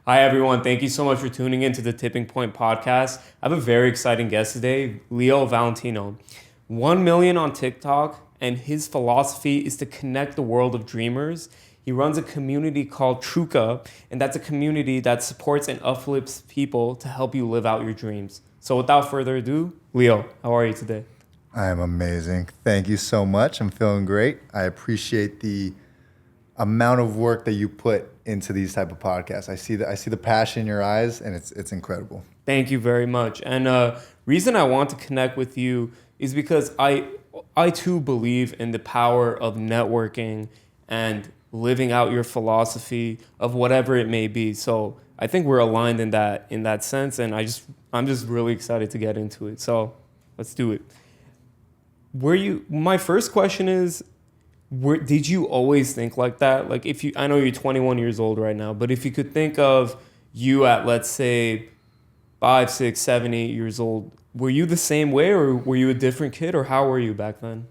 Hi, everyone. Thank you so much for tuning in to the Tipping Point podcast. I have a very exciting guest today, Valentino. 1 million on TikTok, and his philosophy is to connect the world of dreamers. He runs a community called Truka, and that's a community that supports and uplifts people to help you live out your dreams. So without further ado, Leo, how are you today? I am amazing. Thank you so much. I'm feeling great. I appreciate the amount of work that you put into these type of podcasts. I see the passion in your eyes, and it's incredible. Thank you very much. And reason I want to connect with you is because I too believe in the power of networking and living out your philosophy of whatever it may be. So I think we're aligned in that sense, and I'm just really excited to get into it. So let's do it. My first question is, did you always think like that? Like, I know you're 21 years old right now, but if you could think of you at, let's say, 5, 6, 7, 8 years old, were you the same way, or were you a different kid, or how were you back then?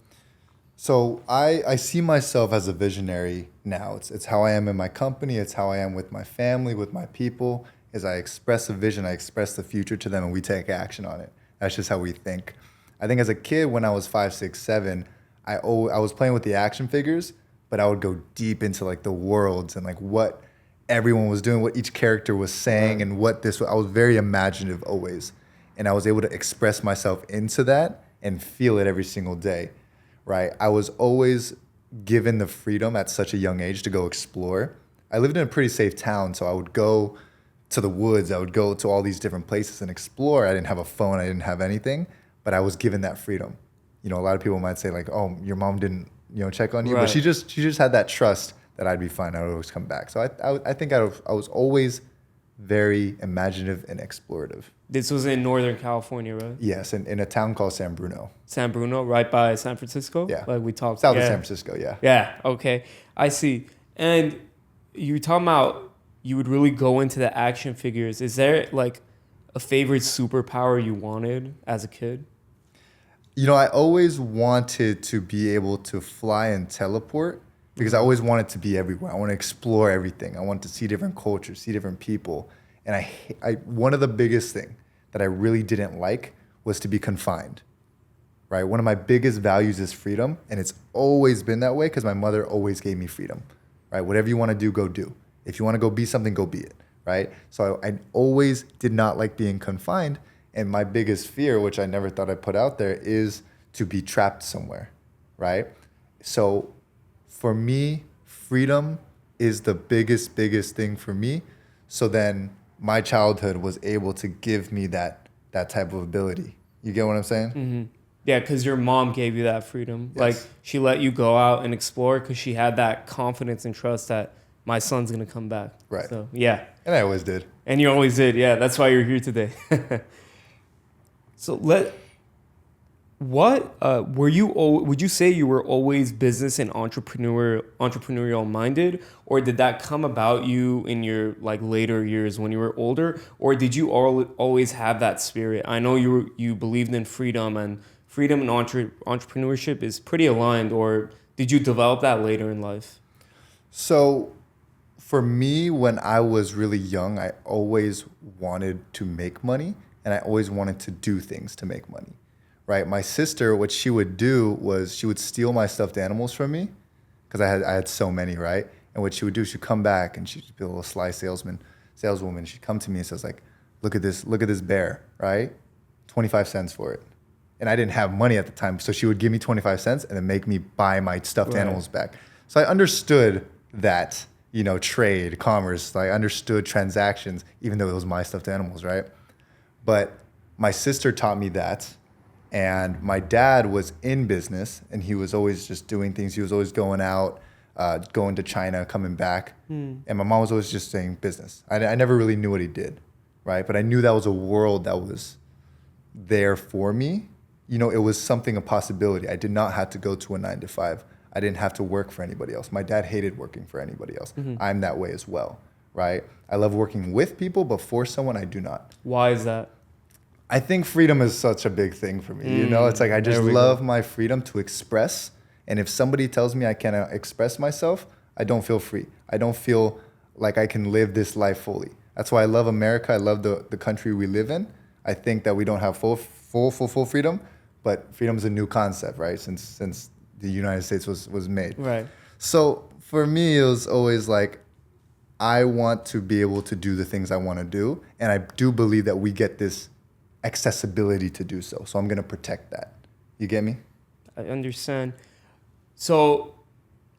So I see myself as a visionary now. It's how I am in my company. It's how I am with my family, with my people. As I express a vision, I express the future to them, and we take action on it. That's just how we think. I think as a kid, when I was 5, 6, 7, I was playing with the action figures, but I would go deep into like the worlds and like what everyone was doing, what each character was saying, and what this was. I was very imaginative always, and I was able to express myself into that and feel it every single day, right? I was always given the freedom at such a young age to go explore. I lived in a pretty safe town, so I would go to the woods. I would go to all these different places and explore. I didn't have a phone. I didn't have anything, but I was given that freedom. You know, a lot of people might say like, "Oh, your mom didn't, check on you," but she just had that trust that I'd be fine. I would always come back. So I think I was always very imaginative and explorative. This was in Northern California, right? Yes, in a town called San Bruno. San Bruno, right by San Francisco? Yeah. Like we talked. South of San Francisco, yeah. Yeah, okay. I see. And you talking about you would really go into the action figures. Is there like a favorite superpower you wanted as a kid? I always wanted to be able to fly and teleport because I always wanted to be everywhere. I want to explore everything. I want to see different cultures, see different people. And I one of the biggest thing that I really didn't like was to be confined, right? One of my biggest values is freedom, and it's always been that way because my mother always gave me freedom, right? Whatever you want to do, go do. If you want to go be something, go be it, right? So I always did not like being confined. And my biggest fear, which I never thought I'd put out there, is to be trapped somewhere, right? So for me, freedom is the biggest thing for me. So then my childhood was able to give me that type of ability. You get what I'm saying? Mm-hmm. Yeah, because your mom gave you that freedom. Yes. Like she let you go out and explore because she had that confidence and trust that my son's going to come back. Right. So, yeah. And I always did. And you always did. Yeah, that's why you're here today. So would you say you were always business and entrepreneurial minded, or did that come about you in your like later years when you were older, or did you always have that spirit? I know you believed in freedom and entrepreneurship is pretty aligned, or did you develop that later in life? So for me, when I was really young, I always wanted to make money. And I always wanted to do things to make money, right? My sister, what she would do was she would steal my stuffed animals from me because I had so many, right? And what she would do, she'd come back and she'd be a little sly saleswoman. She'd come to me and says like, look at this bear, right? 25 cents for it. And I didn't have money at the time. So she would give me 25 cents and then make me buy my stuffed animals back. So I understood that, trade, commerce. I understood transactions, even though it was my stuffed animals, right? But my sister taught me that, and my dad was in business, and he was always just doing things. He was always going out, going to China, coming back, and my mom was always just saying business. I never really knew what he did, right? But I knew that was a world that was there for me. It was something, a possibility. I did not have to go to a 9 to 5. I didn't have to work for anybody else. My dad hated working for anybody else. Mm-hmm. I'm that way as well, right? I love working with people, but for someone, I do not. Why is that? I think freedom is such a big thing for me. It's like I just love my freedom to express. And if somebody tells me I cannot express myself, I don't feel free. I don't feel like I can live this life fully. That's why I love America. I love the country we live in. I think that we don't have full freedom, but freedom is a new concept, right? Since the United States was made. Right. So for me, it was always like, I want to be able to do the things I want to do. And I do believe that we get this accessibility to do so. So I'm going to protect that. You get me? I understand. So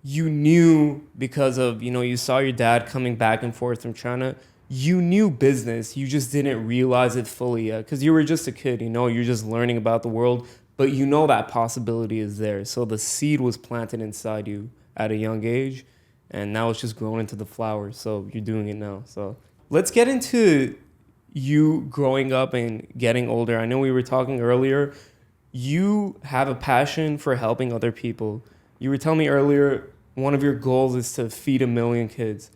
you knew because of, you saw your dad coming back and forth from China. You knew business. You just didn't realize it fully yet because you were just a kid, you're just learning about the world. But that possibility is there. So the seed was planted inside you at a young age. And now it's just grown into the flower. So you're doing it now. So let's get into you growing up and getting older. I know we were talking earlier. You have a passion for helping other people. You were telling me earlier, one of your goals is to feed 1 million kids.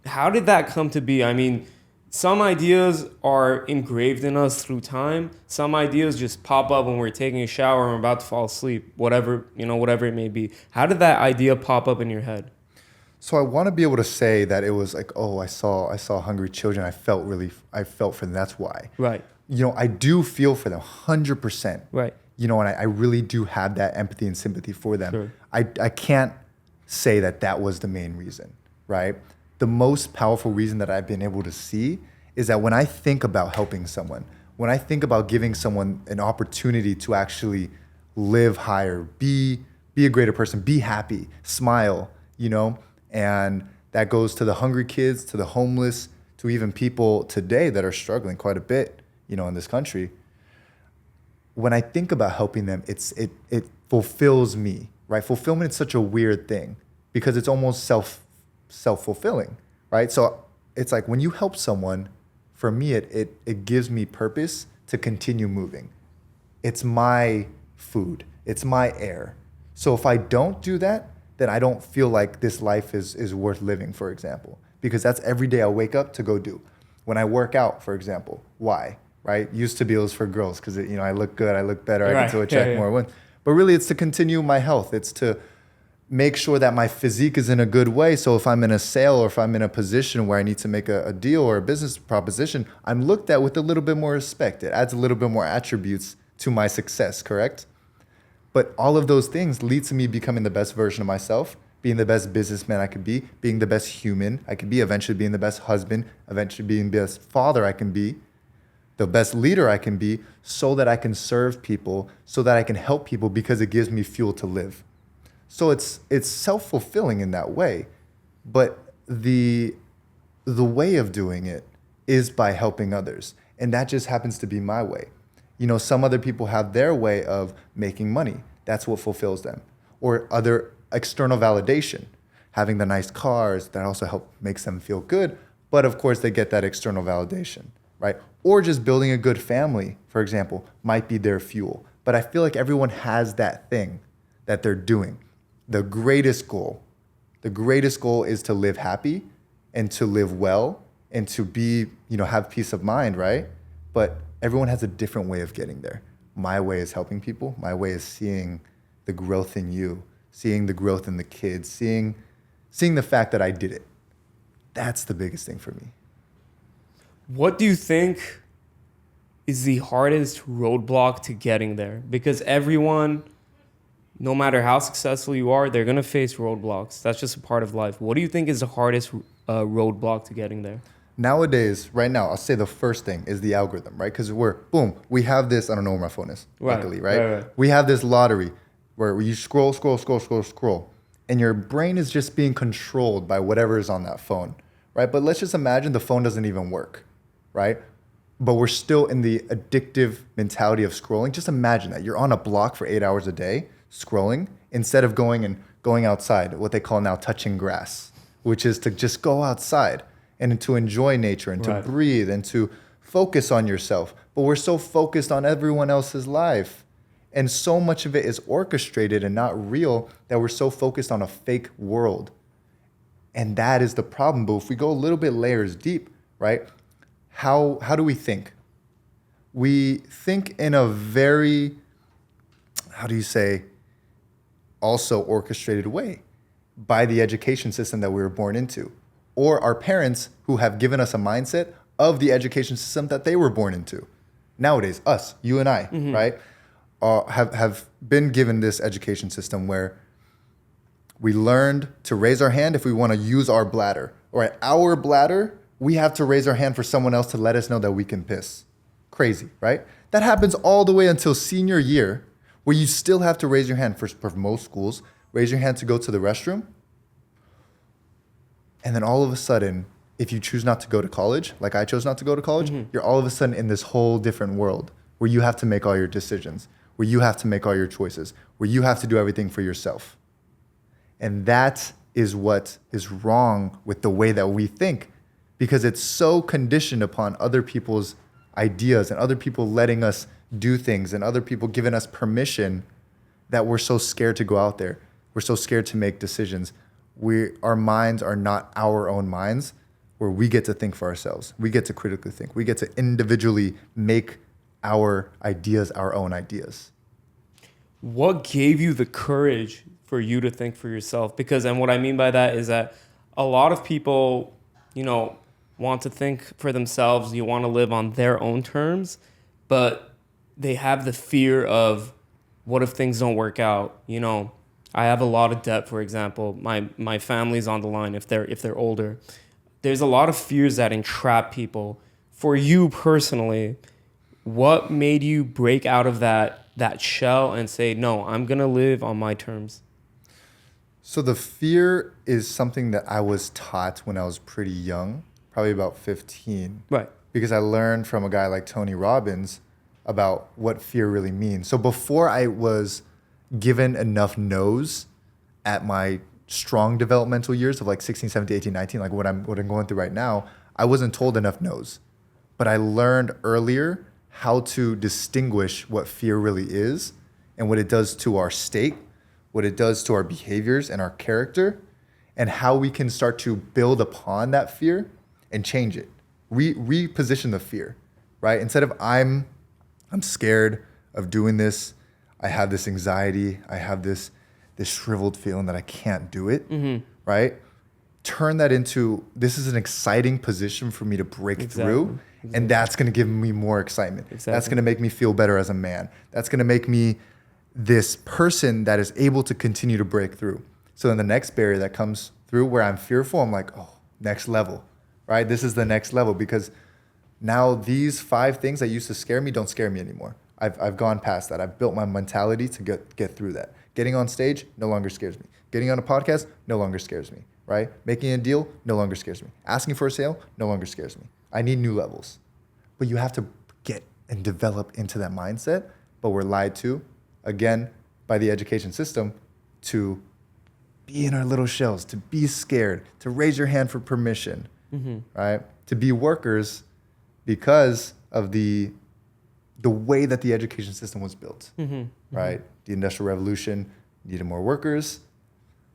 How did that come to be? I mean, some ideas are engraved in us through time. Some ideas just pop up when we're taking a shower and we're about to fall asleep, whatever it may be. How did that idea pop up in your head? So I want to be able to say that it was like, oh, I saw hungry children. I felt for them. That's why. Right. I do feel for them 100%. Right. And I really do have that empathy and sympathy for them. Sure. I can't say that was the main reason, right? The most powerful reason that I've been able to see is that when I think about helping someone, when I think about giving someone an opportunity to actually live higher, be a greater person, be happy, smile, and that goes to the hungry kids, to the homeless, to even people today that are struggling quite a bit, in this country. When I think about helping them, it fulfills me, right? Fulfillment is such a weird thing because it's almost self-fulfilling, right? So it's like when you help someone, for me, it gives me purpose to continue moving. It's my food. It's my air. So if I don't do that, then I don't feel like this life is worth living, for example, because that's every day I wake up to go do. When I work out, for example, why, right? Used to be it was for girls because, I look good, I look better, I get to attract more women. But really, it's to continue my health. It's to make sure that my physique is in a good way. So if I'm in a sale or if I'm in a position where I need to make a deal or a business proposition, I'm looked at with a little bit more respect. It adds a little bit more attributes to my success, correct? But all of those things lead to me becoming the best version of myself, being the best businessman I could be, being the best human I could be, eventually being the best husband, eventually being the best father I can be, the best leader I can be, so that I can serve people, so that I can help people because it gives me fuel to live. So it's self-fulfilling in that way, but the way of doing it is by helping others, and that just happens to be my way. Some other people have their way of making money. That's what fulfills them, or other external validation, having the nice cars that also makes them feel good. But of course, they get that external validation, right? Or just building a good family, for example, might be their fuel. But I feel like everyone has that thing that they're doing. The greatest goal is to live happy and to live well and to be, have peace of mind, right? But everyone has a different way of getting there. My way is helping people. My way is seeing the growth in you, seeing the growth in the kids, seeing the fact that I did it. That's the biggest thing for me. What do you think is the hardest roadblock to getting there? Because everyone, no matter how successful you are, they're going to face roadblocks. That's just a part of life. What do you think is the hardest roadblock to getting there? Nowadays, right now, I'll say the first thing is the algorithm, right? Because we have this, I don't know where my phone is, luckily, right? Right? We have this lottery where you scroll, and your brain is just being controlled by whatever is on that phone, right? But let's just imagine the phone doesn't even work, right? But we're still in the addictive mentality of scrolling. Just imagine that. You're on a block for 8 hours a day scrolling instead of going outside, what they call now touching grass, which is to just go outside and to enjoy nature and to breathe and to focus on yourself. But we're so focused on everyone else's life. And so much of it is orchestrated and not real that we're so focused on a fake world. And that is the problem. But if we go a little bit layers deep, right? How do we think? We think in a very, also orchestrated way by the education system that we were born into. or our parents who have given us a mindset of the education system that they were born into. Nowadays, us, you and I, right, have been given this education system where we learned to raise our hand if we want to use our bladder. Or at our bladder, we have to raise our hand for someone else to let us know that we can piss. Crazy, right? That happens all the way until senior year, where you still have to raise your hand for most schools, raise your hand to go to the restroom. And then all of a sudden, if you choose not to go to college, like I chose not to go to college, you're all of a sudden in this whole different world where you have to make all your decisions, where you have to make all your choices, where you have to do everything for yourself. And that is what is wrong with the way that we think, because it's so conditioned upon other people's ideas and other people letting us do things and other people giving us permission that we're so scared to go out there. We're so scared to make decisions. Our minds are not our own minds, where we get to think for ourselves. We get to critically think. We get to individually make our ideas our own ideas. What gave you the courage for you to think for yourself? Because, and what I mean by that is that a lot of people, want to think for themselves. You want to live on their own terms, but they have the fear of, what if things don't work out? I have a lot of debt, for example. My family's on the line if they're older. There's a lot of fears that entrap people. For you personally, what made you break out of that shell and say, no, I'm going to live on my terms? So the fear is something that I was taught when I was pretty young, probably about 15. Right. Because I learned from a guy like Tony Robbins about what fear really means. So before I was given enough no's at my strong developmental years of like 16, 17, 18, 19, like what I'm going through right now, I wasn't told enough no's. But I learned earlier how to distinguish what fear really is and what it does to our state, what it does to our behaviors and our character, and how we can start to build upon that fear and change it. Reposition the fear, right? Instead of I'm scared of doing this, I have this anxiety, I have this shriveled feeling that I can't do it, right? Turn that into, this is an exciting position for me to break through, and that's going to give me more excitement. That's going to make me feel better as a man. That's going to make me this person that is able to continue to break through. So then the next barrier that comes through where I'm fearful, I'm like, oh, next level, right? This is the next level, because now these 5 things that used to scare me don't scare me anymore. I've gone past that. I've built my mentality to get through that. Getting on stage no longer scares me. Getting on a podcast no longer scares me, right? Making a deal no longer scares me. Asking for a sale no longer scares me. I need new levels. But you have to get and develop into that mindset. But we're lied to, again, by the education system to be in our little shells, to be scared, to raise your hand for permission, right? To be workers because of the way that the education system was built, right? The Industrial Revolution needed more workers.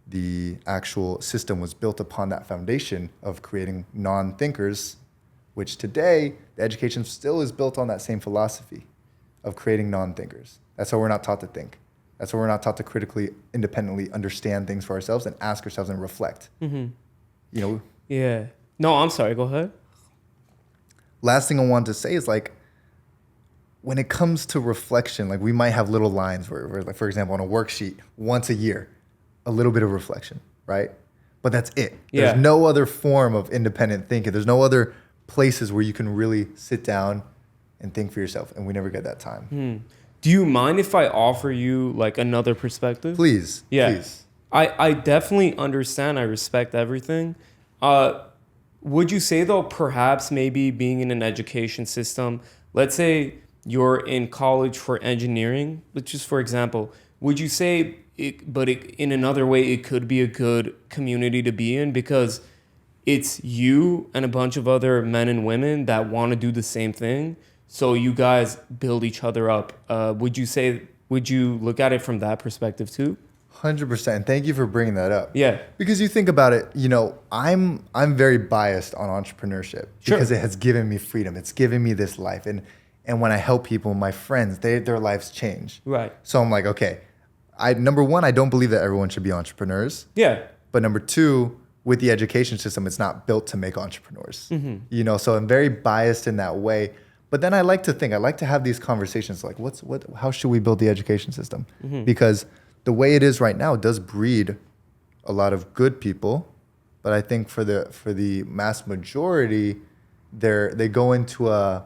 The actual system was built upon that foundation of creating non-thinkers, which today, the education still is built on that same philosophy of creating non-thinkers. That's why we're not taught to think. That's why we're not taught to critically, independently understand things for ourselves and ask ourselves and reflect. Yeah. No, I'm sorry. Go ahead. Last thing I wanted to say is, like, when it comes to reflection, like, we might have little lines where, like, for example, on a worksheet, once a year, a little bit of reflection, right? But that's it. Yeah. There's no other form of independent thinking. There's no other places where you can really sit down and think for yourself. And we never get that time. Do you mind if I offer you like another perspective? Please. Yeah. Please. I definitely understand. I respect everything. Would you say, though, perhaps maybe being in an education system, let's say you're in college for engineering, let's just for example, would you say, in another way, it could be a good community to be in because it's you and a bunch of other men and women that want to do the same thing. So you guys build each other up. Would you look at it from that perspective too? 100%. Thank you for bringing that up. Yeah. Because you think about it, I'm very biased on entrepreneurship because it has given me freedom. It's given me this life. And when I help people, my friends, their lives change. Right. So I'm like, okay, number one, I don't believe that everyone should be entrepreneurs. Yeah. But number two, with the education system, it's not built to make entrepreneurs. You know, so I'm very biased in that way. But then I like to have these conversations like, how should we build the education system? Because the way it is right now does breed a lot of good people, but I think for the mass majority, they go into a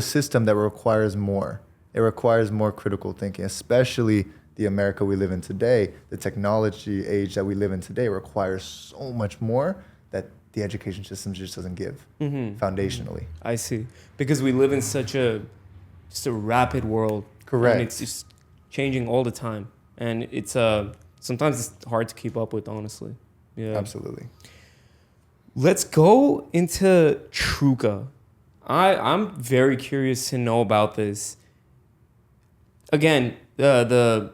system that requires more. It requires more critical thinking, especially the America we live in today. The technology age that we live in today requires so much more that the education system just doesn't give foundationally. I see. Because we live in such just a rapid world. Correct. And it's just changing all the time. And it's sometimes it's hard to keep up with, honestly. Yeah. Absolutely. Let's go into Truka. I'm very curious to know about this. Again, the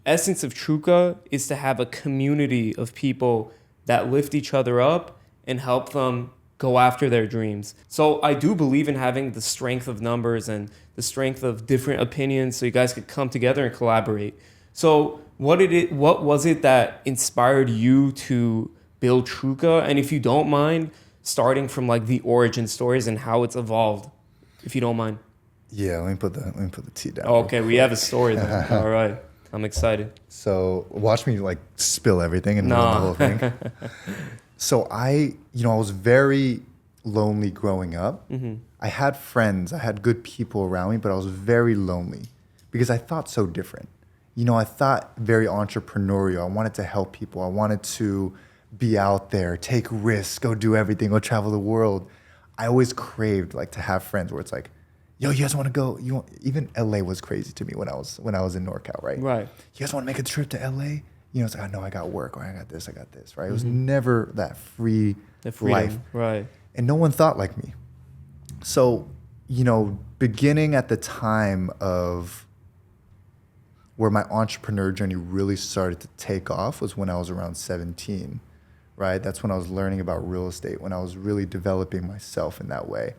essence of Truka is to have a community of people that lift each other up and help them go after their dreams. So I do believe in having the strength of numbers and the strength of different opinions so you guys could come together and collaborate. So what was it that inspired you to build Truka? And if you don't mind, starting from like the origin stories and how it's evolved, if you don't mind. Yeah, let me put the tea down. Oh, okay, we have a story then. All right, I'm excited. So watch me like spill everything and ruin the whole thing. So I was very lonely growing up. I had friends, I had good people around me, but I was very lonely because I thought so different. I thought very entrepreneurial. I wanted to help people. I wanted to be out there, take risks, go do everything, go travel the world. I always craved like to have friends where it's like, yo, you guys want to go? Even LA was crazy to me when I was in NorCal, right? Right. You guys want to make a trip to LA? It's like, I know I got work, or I got this, right? It was never that free life. Right. And no one thought like me. So, beginning at the time of where my entrepreneur journey really started to take off was when I was around 17, right? That's when I was learning about real estate, when I was really developing myself in that way.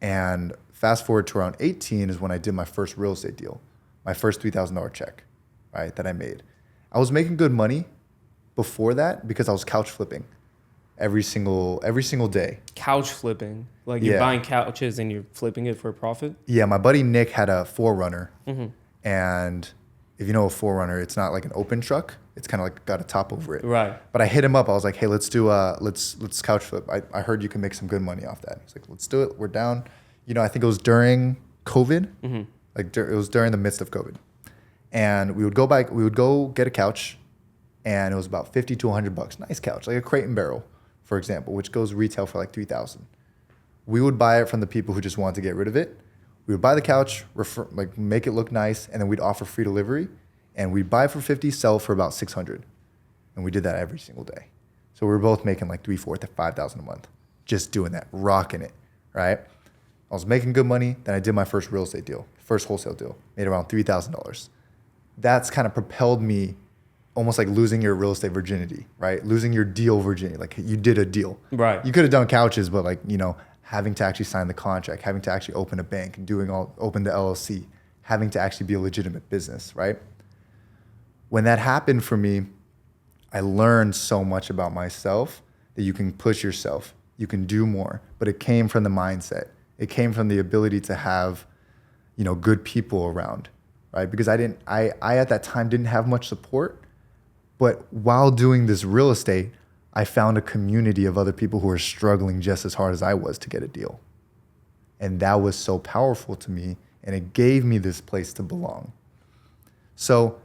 And fast forward to around 18 is when I did my first real estate deal, my first $3,000 check, right, that I made. I was making good money before that because I was couch flipping every single day. Couch flipping, like you're buying couches and you're flipping it for a profit? Yeah, my buddy Nick had a 4Runner, and if you know a 4Runner, it's not like an open truck. It's kind of like got a top over it. Right. But I hit him up. I was like, hey, let's couch flip. I heard you can make some good money off that. He's like, let's do it. We're down. I think it was during COVID. It was during the midst of COVID. And we would go get a couch, and it was about $50 to $100. Nice couch, like a Crate and Barrel, for example, which goes retail for like $3,000. We would buy it from the people who just wanted to get rid of it. We would buy the couch, make it look nice, and then we'd offer free delivery. And we'd buy for $50, sell for about $600. And we did that every single day. So we were both making like $3,000, $4,000 to $5,000 a month, just doing that, rocking it, right? I was making good money. Then I did my first real estate deal, first wholesale deal, made around $3,000. That's kind of propelled me, almost like losing your real estate virginity, right? Losing your deal virginity, like you did a deal. Right. You could have done couches, but like, having to actually sign the contract, having to actually open a bank and open the LLC, having to actually be a legitimate business, right? When that happened for me, I learned so much about myself that you can push yourself, you can do more, but it came from the mindset. It came from the ability to have, good people around, right? Because I at that time didn't have much support, but while doing this real estate, I found a community of other people who were struggling just as hard as I was to get a deal. And that was so powerful to me, and it gave me this place to belong. So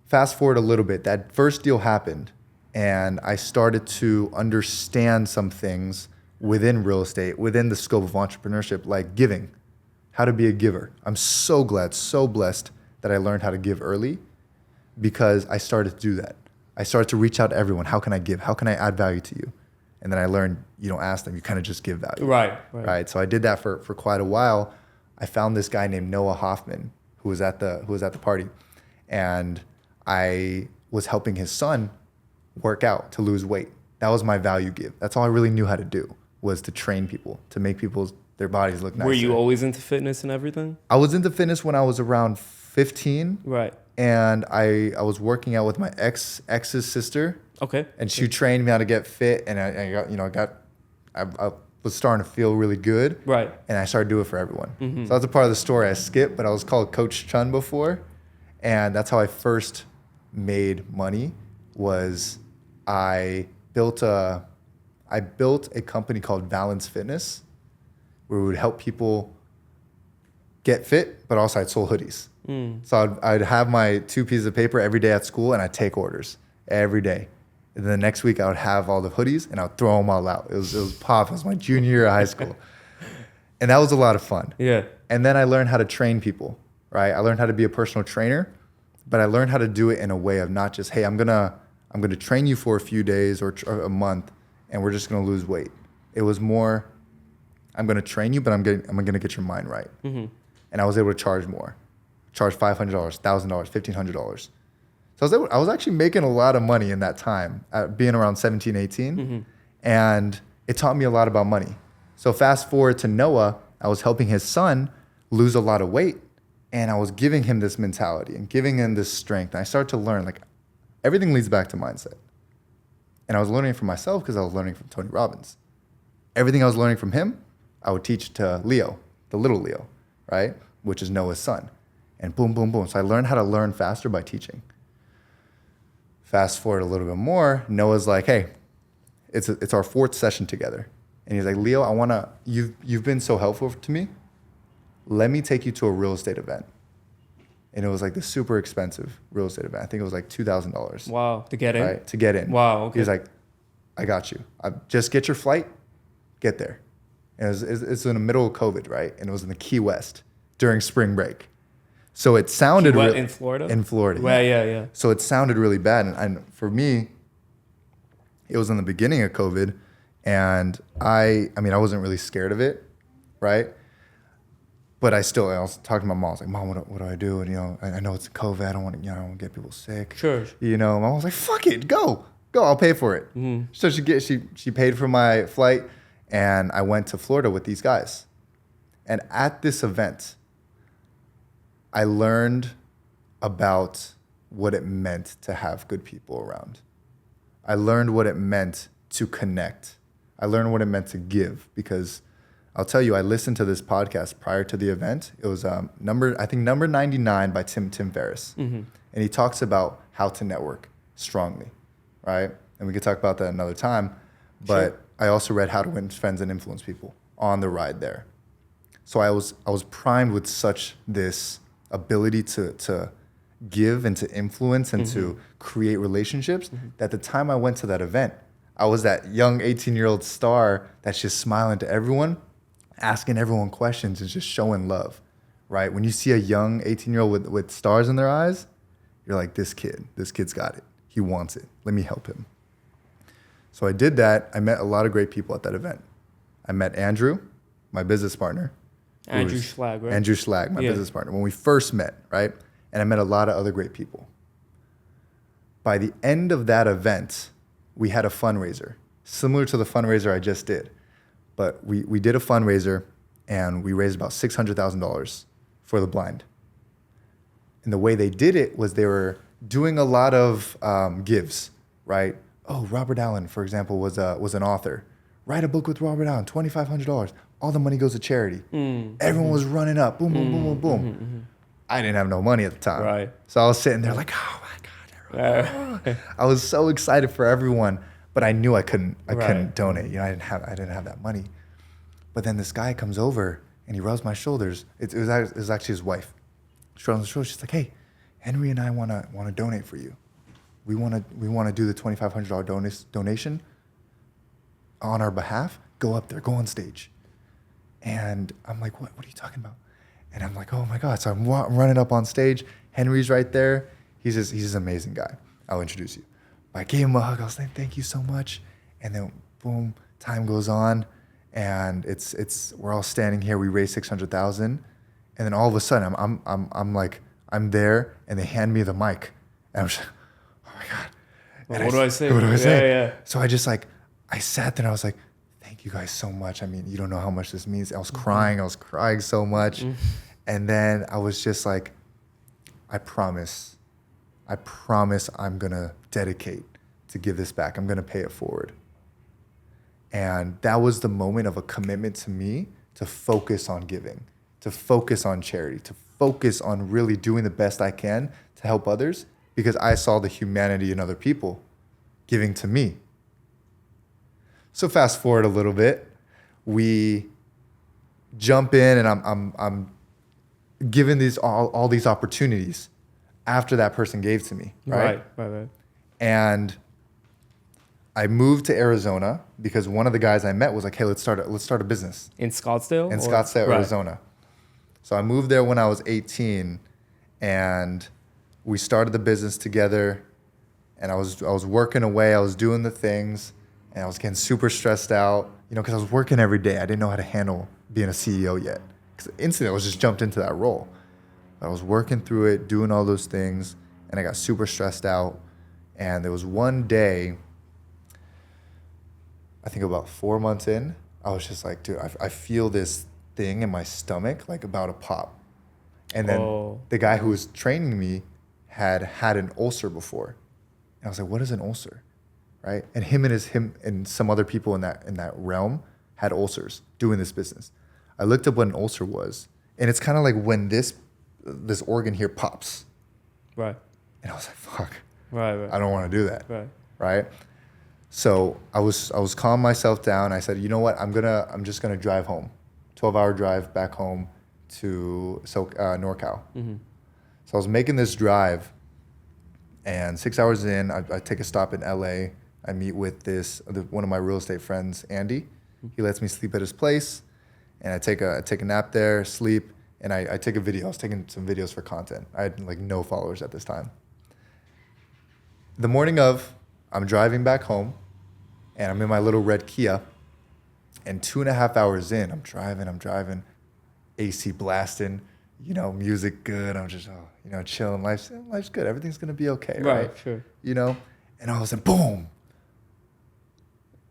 fast forward a little bit, that first deal happened, and I started to understand some things within real estate, within the scope of entrepreneurship, like giving, how to be a giver. I'm so glad, so blessed that I learned how to give early because I started to do that. I started to reach out to everyone. How can I give? How can I add value to you? And then I learned you don't ask them, you kind of just give value. Right. So I did that for quite a while. I found this guy named Noah Hoffman who was at the party. And I was helping his son work out to lose weight. That was my value give. That's all I really knew how to do, was to train people, to make their bodies look nicer. Were you always into fitness and everything? I was into fitness when I was around 15, Right. and I was working out with my ex's sister. Okay. And she trained me how to get fit, and I was starting to feel really good. Right. And I started doing it for everyone. So that's a part of the story I skipped, but I was called Coach Chun before, and that's how I first made money. Was I built a company called Balance Fitness, where we would help people get fit, but also I'd sold hoodies. So I'd have my 2 pieces of paper every day at school, and I'd take orders every day. And then the next week I would have all the hoodies and I would throw them all out. It was pop. It was my junior year of high school. And that was a lot of fun. Yeah. And then I learned how to train people, right? I learned how to be a personal trainer, but I learned how to do it in a way of not just, hey, I'm gonna train you for a few days or a month, and we're just gonna lose weight. It was more, I'm gonna train you, but I'm gonna get your mind right. And I was able to charge more, charge $500, $1,000, $1,500. So I was actually making a lot of money in that time, being around 17, 18. And it taught me a lot about money. So fast forward to Noah, I was helping his son lose a lot of weight. And I was giving him this mentality and giving him this strength. And I started to learn, like, everything leads back to mindset. And I was learning it from myself because I was learning from Tony Robbins. Everything I was learning from him, I would teach to Leo, the little Leo, right? Which is Noah's son. And boom, boom, boom. So I learned how to learn faster by teaching. Fast forward a little bit more, Noah's like, hey, it's our 4th session together. And he's like, Leo, you've been so helpful to me. Let me take you to a real estate event. And it was like this super expensive real estate event. I think it was like $2,000. Wow. To get in? Right, to get in. Wow. Okay. He was like, I got you. Just get your flight, get there. And it's in the middle of COVID, right? And it was in the Key West during spring break. So it sounded in Florida? In Florida. Well, yeah. So it sounded really bad. And for me, it was in the beginning of COVID. And I wasn't really scared of it, right? But I was talking to my mom. I was like, Mom, what do I do? And, I know it's COVID. I don't want to get people sick. Sure. Mom was like, fuck it, go, I'll pay for it. So she paid for my flight, and I went to Florida with these guys. And at this event, I learned about what it meant to have good people around. I learned what it meant to connect. I learned what it meant to give, because I'll tell you, I listened to this podcast prior to the event. It was number 99 by Tim Ferriss. And he talks about how to network strongly, right? And we could talk about that another time. But sure. I also read How to Win Friends and Influence People on the ride there. So I was primed with such this ability to give and to influence and to create relationships that the time I went to that event, I was that young 18-year-old star that's just smiling to everyone, asking everyone questions and just showing love, right? When you see a young 18-year-old with stars in their eyes, you're like, this kid's got it. He wants it. Let me help him. So I did that. I met a lot of great people at that event. I met Andrew, my business partner. Andrew Schlag, right? Andrew Schlag, my business partner, when we first met, right? And I met a lot of other great people. By the end of that event, we had a fundraiser, similar to the fundraiser I just did. But we did a fundraiser, and we raised about $600,000 for the blind. And the way they did it was they were doing a lot of gives, right? Oh, Robert Allen, for example, was an author. Write a book with Robert Allen, $2,500. All the money goes to charity. Everyone was running up, boom, boom, boom, boom, boom. I didn't have no money at the time. Right. So I was sitting there like, oh my God. I was so excited for everyone, but I knew I couldn't donate. I didn't have that money. But then this guy comes over and he rubs my shoulders. It was actually his wife. She rubs my shoulders. She's like, hey, Henry and I want to donate for you. We want to do the $2,500 donation on our behalf. Go up there, go on stage. And I'm like, what are you talking about? And I'm like, oh my God. So I'm running up on stage. Henry's right there. He's an amazing guy. I'll introduce you. I gave him a hug. I was like, thank you so much. And then boom, time goes on, and we're all standing here. We raised $600,000, and then all of a sudden I'm like, I'm there, and they hand me the mic, and I'm just, oh my God. Well, what do I say? What do I say? Yeah. So I sat there and I was like, thank you guys so much. I mean, you don't know how much this means. I was crying so much. And then I was just like, I promise I'm going to dedicate to give this back. I'm going to pay it forward. And that was the moment of a commitment to me to focus on giving, to focus on charity, to focus on really doing the best I can to help others, because I saw the humanity in other people giving to me. So fast forward a little bit, we jump in, and I'm given these all these opportunities after that person gave to me, right? Right. And I moved to Arizona because one of the guys I met was like, "Hey, let's start a business In Scottsdale? in Scottsdale, Right. Arizona." So I moved there when I was 18, and we started the business together. And I was working away. I was doing the things, and I was getting super stressed out, because I was working every day. I didn't know how to handle being a CEO yet, because instantly I was just jumped into that role. I was working through it, doing all those things, and I got super stressed out. And there was one day, I think about 4 months in, I was just like, dude, I feel this thing in my stomach, like about to pop. And then the guy who was training me had an ulcer before. And I was like, what is an ulcer? Right? And him and some other people in that realm had ulcers doing this business. I looked up what an ulcer was. And it's kind of like when this organ here pops. Right. And I was like, fuck. Right. I don't want to do that. Right. So I was calming myself down. I said, you know what? I'm just gonna drive home, 12-hour drive back home to NorCal. Mm-hmm. So I was making this drive, and 6 hours in, I take a stop in LA. I meet with one of my real estate friends, Andy. He lets me sleep at his place, and I take a nap there, sleep, and I take a video. I was taking some videos for content. I had like no followers at this time. The morning of, I'm driving back home, and I'm in my little red Kia, and 2.5 hours in, I'm driving, AC blasting, music good. I'm just, chilling. Life's good. Everything's gonna be okay, right? Sure. And all of a sudden, boom!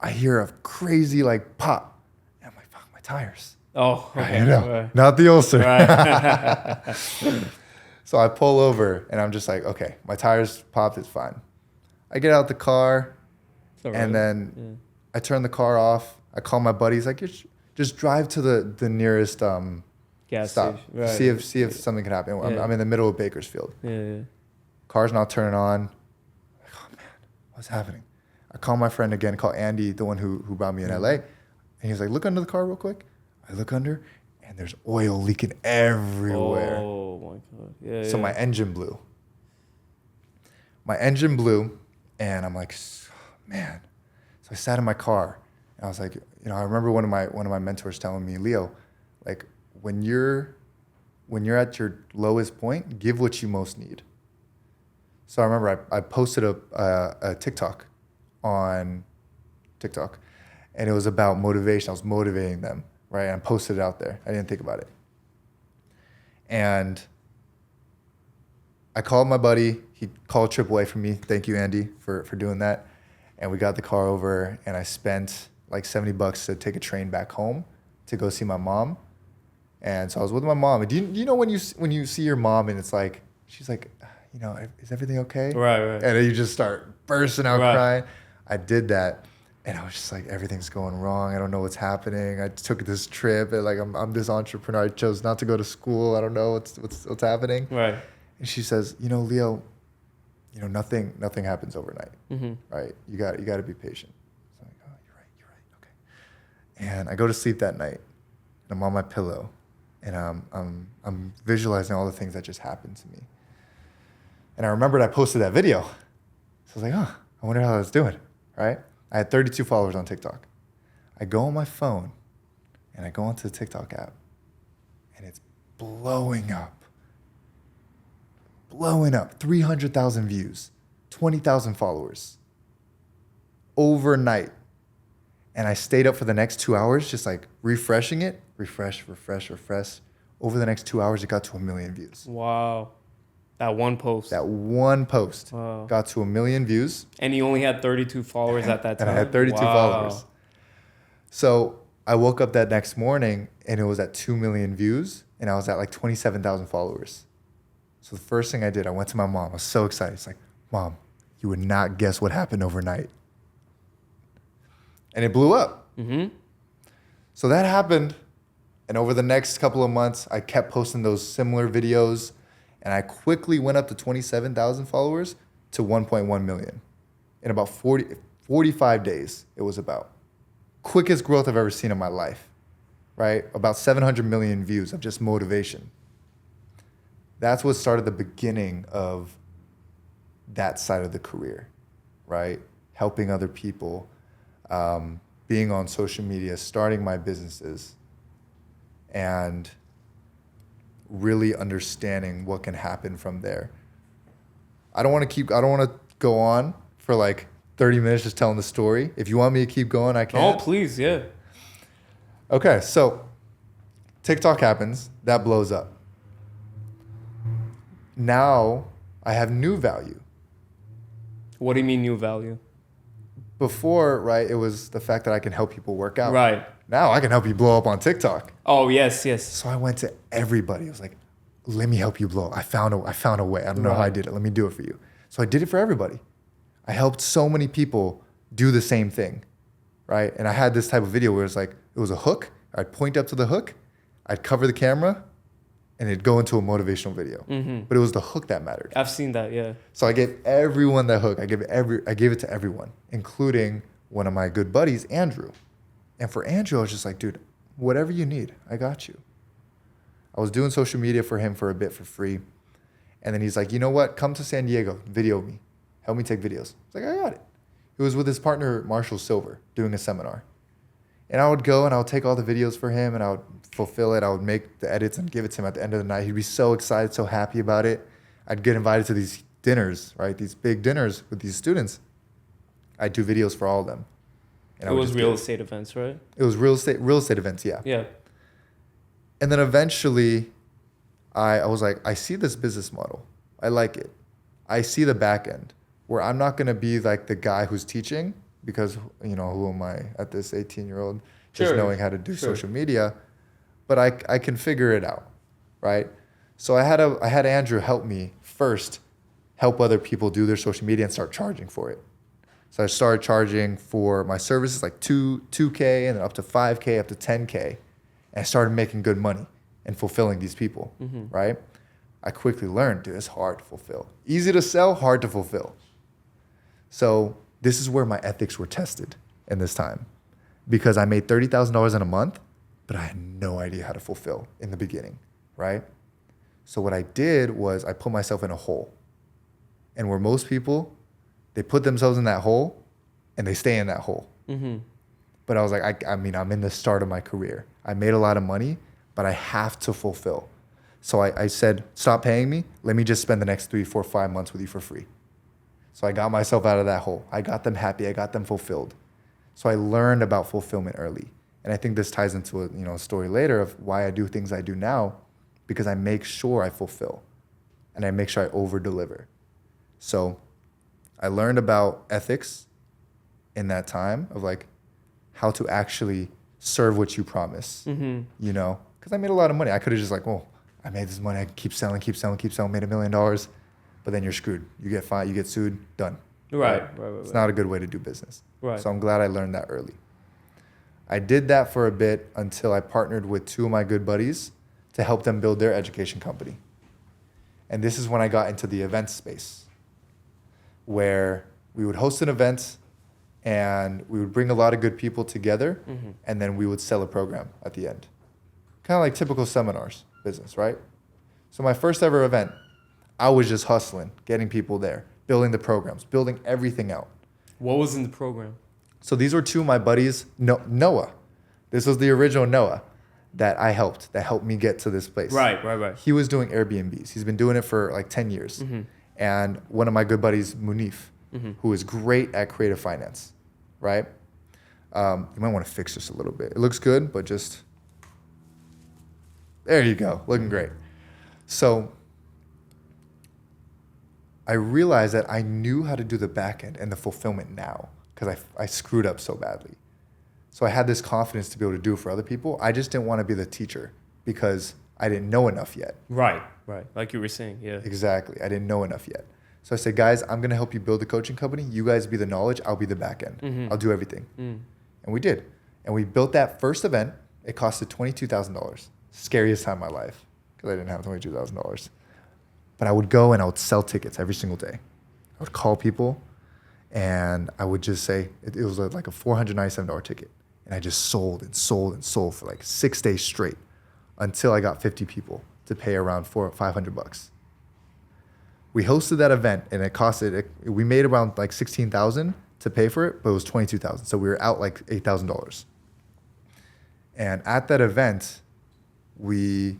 I hear a crazy pop, and I'm like, fuck, my tires. Oh, okay. Right. Not the ulcer. Right. So I pull over, and I'm just like, okay, my tires popped. It's fine. I get out the car, and then I turn the car off. I call my buddy. He's like, just drive to the nearest Gas stop. station. Right. See if something can happen. Yeah. I'm in the middle of Bakersfield. Yeah. Car's not turning on. Like, oh man, what's happening? I call my friend again. Call Andy, the one who brought me in LA, and he's like, look under the car real quick. I look under, and there's oil leaking everywhere. Oh my god. Yeah. So my engine blew. And I'm like, man. So I sat in my car, and I was like, I remember one of my mentors telling me, Leo, like when you're at your lowest point, give what you most need. So I remember I posted a TikTok on TikTok, and it was about motivation. I was motivating them, right? And I posted it out there. I didn't think about it. And I called my buddy. He called AAA for me. Thank you, Andy, for doing that. And we got the car over, and I spent like $70 to take a train back home to go see my mom. And so I was with my mom. And do you know when you see your mom and it's like, she's like, is everything okay? Right. And then you just start bursting out crying. I did that, and I was just like, everything's going wrong. I don't know what's happening. I took this trip, and like I'm this entrepreneur. I chose not to go to school. I don't know what's happening. Right. And she says, Leo, nothing happens overnight. Mm-hmm. Right? You got to be patient. So I'm like, oh, you're right. Okay. And I go to sleep that night, and I'm on my pillow, and I'm visualizing all the things that just happened to me. And I remembered I posted that video. So I was like, oh, I wonder how that's doing, right? I had 32 followers on TikTok. I go on my phone, and I go onto the TikTok app, and it's blowing up. 300,000 views, 20,000 followers overnight. And I stayed up for the next 2 hours, just like refreshing it, refresh. Over the next 2 hours, it got to 1 million views. Wow. That one post. Wow. Got to 1 million views. And you only had 32 followers at that time? And I had 32 followers. So I woke up that next morning, and it was at 2 million views, and I was at like 27,000 followers. So the first thing I did, I went to my mom. I was so excited. It's like, Mom, you would not guess what happened overnight. And it blew up. Mm-hmm. So that happened. And over the next couple of months, I kept posting those similar videos. And I quickly went up to 27,000 followers to 1.1 million. In about 45 days, it was about. Quickest growth I've ever seen in my life, right? About 700 million views of just motivation. That's what started the beginning of that side of the career, right? Helping other people, being on social media, starting my businesses, and really understanding what can happen from there. I don't want to go on for like 30 minutes just telling the story. If you want me to keep going, I can. Oh, please, yeah. Okay, so TikTok happens, that blows up. Now I have new value. What do you mean new value? Before, right, it was the fact that I can help people work out. Right. Now I can help you blow up on TikTok. Oh, yes, yes. So I went to everybody. I was like, let me help you blow up. I found a way. I don't know how I did it. Let me do it for you. So I did it for everybody. I helped so many people do the same thing, right? And I had this type of video where it's like, it was a hook. I'd point up to the hook. I'd cover the camera and it'd go into a motivational video. Mm-hmm. But it was the hook that mattered. I've seen that, yeah. So I gave everyone that hook. I gave it to everyone, including one of my good buddies, Andrew. And for Andrew, I was just like, dude, whatever you need, I got you. I was doing social media for him for a bit for free. And then he's like, you know what? Come to San Diego, video me. Help me take videos. I was like, I got it. He was with his partner, Marshall Silver, doing a seminar. And I would go and I would take all the videos for him and I would fulfill it. I would make the edits and give it to him at the end of the night. He'd be so excited, so happy about it. I'd get invited to these dinners, right? These big dinners with these students. I'd do videos for all of them. And It was real estate events, right? It was real estate events, yeah. Yeah. And then eventually I was like, I see this business model. I like it. I see the back end where I'm not going to be like the guy who's teaching because, you know, who am I at this 18-year-old just knowing how to do social media, but I can figure it out, right? So I had Andrew help me first help other people do their social media and start charging for it. So I started charging for my services like 2K and then up to 5K, up to 10K. And I started making good money and fulfilling these people, right? I quickly learned, dude, it's hard to fulfill. Easy to sell, hard to fulfill. So this is where my ethics were tested in this time because I made $30,000 in a month, but I had no idea how to fulfill in the beginning, right? So what I did was I put myself in a hole. And where most people, they put themselves in that hole and they stay in that hole. Mm-hmm. But I was like, I'm in the start of my career. I made a lot of money, but I have to fulfill. So I said, stop paying me. Let me just spend the next 3, 4, 5 months with you for free. So I got myself out of that hole. I got them happy. I got them fulfilled. So I learned about fulfillment early. And I think this ties into a story later of why I do things I do now, because I make sure I fulfill and I make sure I over-deliver. So I learned about ethics in that time of like how to actually serve what you promise, you know, because I made a lot of money. I could have just like, oh, I made this money. I keep selling, made $1 million. But then you're screwed. You get fined, you get sued, done. Right. It's not a good way to do business. Right. So I'm glad I learned that early. I did that for a bit until I partnered with 2 of my good buddies to help them build their education company. And this is when I got into the event space, where we would host an event and we would bring a lot of good people together and then we would sell a program at the end. Kind of like typical seminars business, right? So my first ever event, I was just hustling, getting people there, building the programs, building everything out. What was in the program? So these were 2 of my buddies. Noah. This was the original Noah that helped me get to this place. Right. He was doing Airbnbs. He's been doing it for like 10 years. And one of my good buddies, Munif, who is great at creative finance, right? You might want to fix this a little bit. It looks good, but just, there you go, looking great. So I realized that I knew how to do the back end and the fulfillment now because I screwed up so badly. So I had this confidence to be able to do it for other people. I just didn't want to be the teacher because I didn't know enough yet. Right. Like you were saying, yeah. Exactly. I didn't know enough yet. So I said, guys, I'm going to help you build the coaching company. You guys be the knowledge. I'll be the back end. I'll do everything. And we did. And we built that first event. It costed $22,000. Scariest time of my life because I didn't have $22,000. But I would go and I would sell tickets every single day. I would call people and I would just say, it was like a $497 ticket. And I just sold and sold and sold for like 6 days straight until I got 50 people to pay around $500. We hosted that event and we made around like $16,000 to pay for it, but it was $22,000. So we were out like $8,000. And at that event, we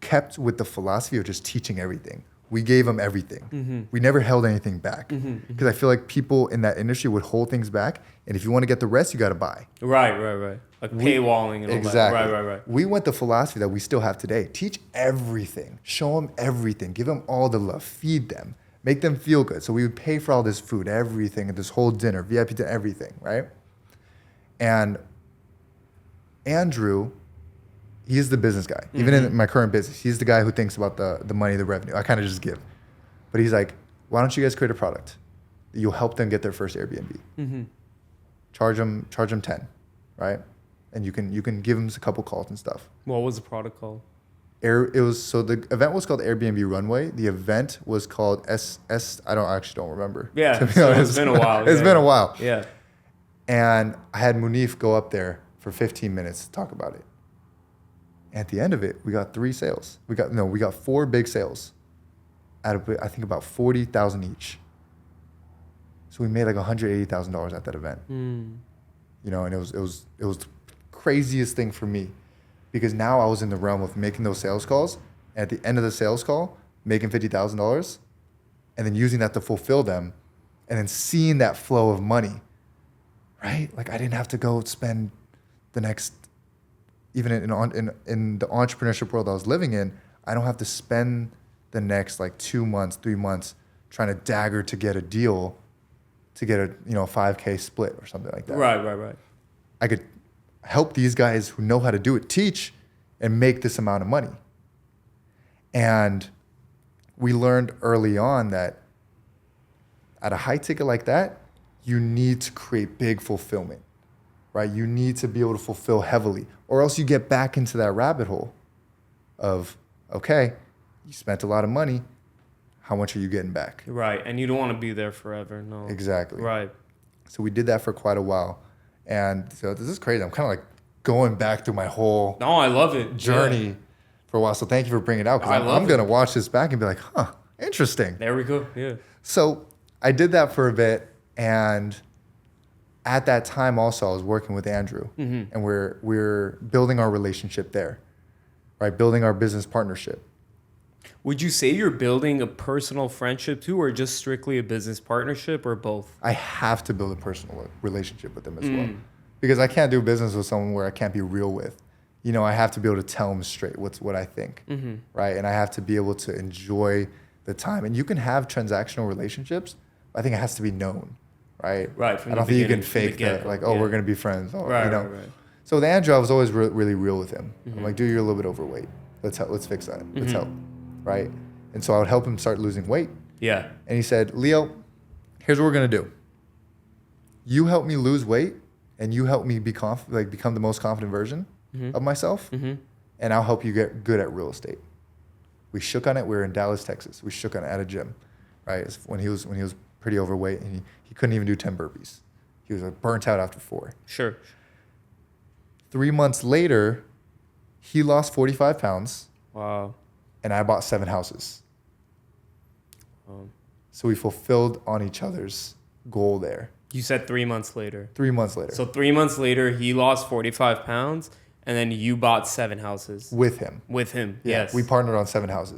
kept with the philosophy of just teaching everything. We gave them everything. We never held anything back because I feel like people in that industry would hold things back. And if you want to get the rest, you got to buy. Right. Like paywalling and all exactly. that. Right. We went the philosophy that we still have today. Teach everything. Show them everything. Give them all the love. Feed them. Make them feel good. So we would pay for all this food, everything, and this whole dinner, VIP to everything, right? And Andrew, he's the business guy. Even in my current business, he's the guy who thinks about the money, the revenue. I kind of just give. But he's like, why don't you guys create a product? You'll help them get their first Airbnb. Charge them 10, right? And you can give them a couple calls and stuff. What was the product called? The event was called Airbnb Runway. The event was called I don't remember. Yeah, to be honest. It's been a while. It's been a while. Yeah. And I had Munif go up there for 15 minutes to talk about it. At the end of it, we got 3 sales. We got 4 big sales out of, I think, about 40,000 each. So we made like $180,000 at that event. You know, and it was the craziest thing for me because now I was in the realm of making those sales calls. And at the end of the sales call, making $50,000 and then using that to fulfill them and then seeing that flow of money, right? Like I didn't have to go spend the next, even in the entrepreneurship world I was living in, I don't have to spend the next like 2 months, 3 months trying to dagger to get a deal to get a 5K split or something like that. Right. I could help these guys who know how to do it teach and make this amount of money. And we learned early on that at a high ticket like that, you need to create big fulfillment, right? You need to be able to fulfill heavily or else you get back into that rabbit hole of, okay, you spent a lot of money. How much are you getting back? Right. And you don't want to be there forever. No. Exactly. Right. So we did that for quite a while. And so this is crazy. I'm kind of like going back through my whole I love it. journey for a while. So thank you for bringing it out because I'm going to watch this back and be like, interesting. There we go. Yeah. So I did that for a bit. And at that time also, I was working with Andrew. And we're building our relationship there, right? Building our business partnership. Would you say you're building a personal friendship too, or just strictly a business partnership, or both? I have to build a personal relationship with them as well. Because I can't do business with someone where I can't be real with. I have to be able to tell them straight what I think, right? And I have to be able to enjoy the time. And you can have transactional relationships, but I think it has to be known, right? Right. I don't think you can fake that, like, we're going to be friends. Right. So with Andrew, I was always really real with him. I'm like, dude, you're a little bit overweight. Let's fix that. Let's help. Right? And so I would help him start losing weight. Yeah. And he said, Leo, here's what we're going to do. You help me lose weight and you help me become the most confident version of myself. And I'll help you get good at real estate. We shook on it. We were in Dallas, Texas. We shook on it at a gym, right? It's when he was pretty overweight and he couldn't even do 10 burpees. He was burnt out after 4. Sure. 3 months later, he lost 45 pounds. Wow. And I bought 7 houses. So we fulfilled on each other's goal there. You said 3 months later. 3 months later. So 3 months later, he lost 45 pounds, and then you bought 7 houses. With him. Yeah, yes. We partnered on 7 houses.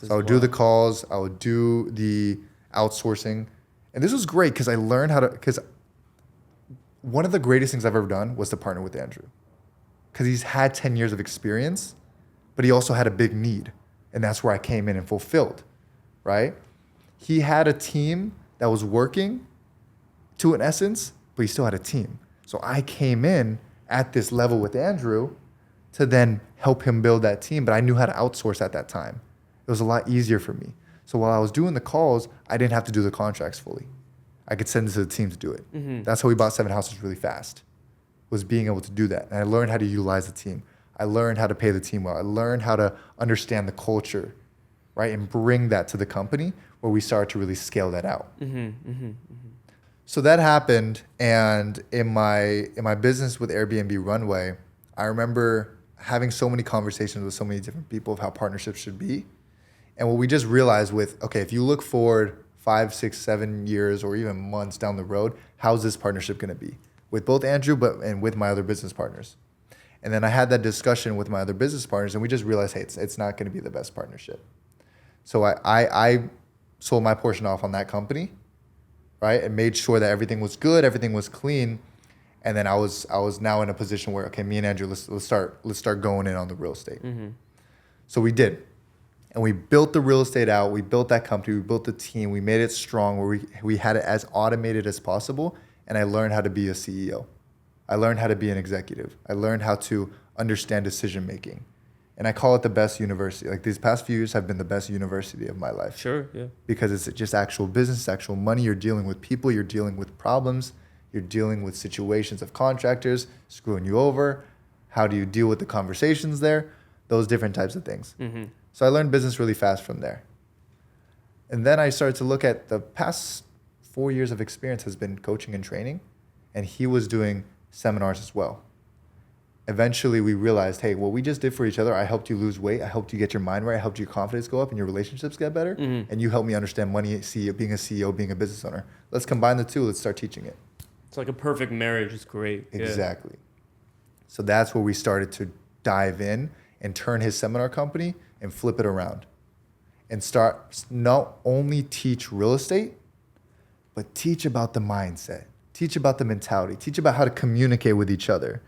So I would do the calls. I would do the outsourcing. And this was great because I learned because one of the greatest things I've ever done was to partner with Andrew. Because he's had 10 years of experience, but he also had a big need. And that's where I came in and fulfilled, right? He had a team that was working to an essence, but he still had a team. So I came in at this level with Andrew to then help him build that team, but I knew how to outsource at that time. It was a lot easier for me. So while I was doing the calls, I didn't have to do the contracts fully. I could send it to the team to do it. Mm-hmm. That's how we bought 7 houses really fast, was being able to do that. And I learned how to utilize the team. I learned how to pay the team well. I learned how to understand the culture, right? And bring that to the company where we started to really scale that out. Mm-hmm. Mm-hmm. Mm-hmm. So that happened. And in my business with Airbnb Runway, I remember having so many conversations with so many different people of how partnerships should be. And what we just realized with, okay, if you look forward 5, 6, 7 years or even months down the road, how's this partnership going to be? With both Andrew and with my other business partners. And then I had that discussion with my other business partners, and we just realized, hey, it's not going to be the best partnership. So I sold my portion off on that company, right? And made sure that everything was good, everything was clean. And then I was now in a position where, okay, me and Andrew, let's start going in on the real estate. Mm-hmm. So we did. And we built the real estate out. We built that company. We built the team. We made it strong where we had it as automated as possible. And I learned how to be a CEO. I learned how to be an executive. I learned how to understand decision making. And I call it the best university. Like these past few years have been the best university of my life. Sure, yeah. Because it's just actual business, actual money. You're dealing with people. You're dealing with problems. You're dealing with situations of contractors screwing you over. How do you deal with the conversations there? Those different types of things. Mm-hmm. So I learned business really fast from there. And then I started to look at the past 4 years of experience has been coaching and training. And he was doing seminars as well. Eventually we realized, hey, what we just did for each other, I helped you lose weight. I helped you get your mind right. I helped your confidence go up and your relationships get better. Mm-hmm. And you helped me understand money, being a CEO, being a business owner. Let's combine the two. Let's start teaching it. It's like a perfect marriage. It's great. Exactly. Yeah. So that's where we started to dive in and turn his seminar company and flip it around and start not only teach real estate, but teach about the mindset, teach about the mentality, teach about how to communicate with each other,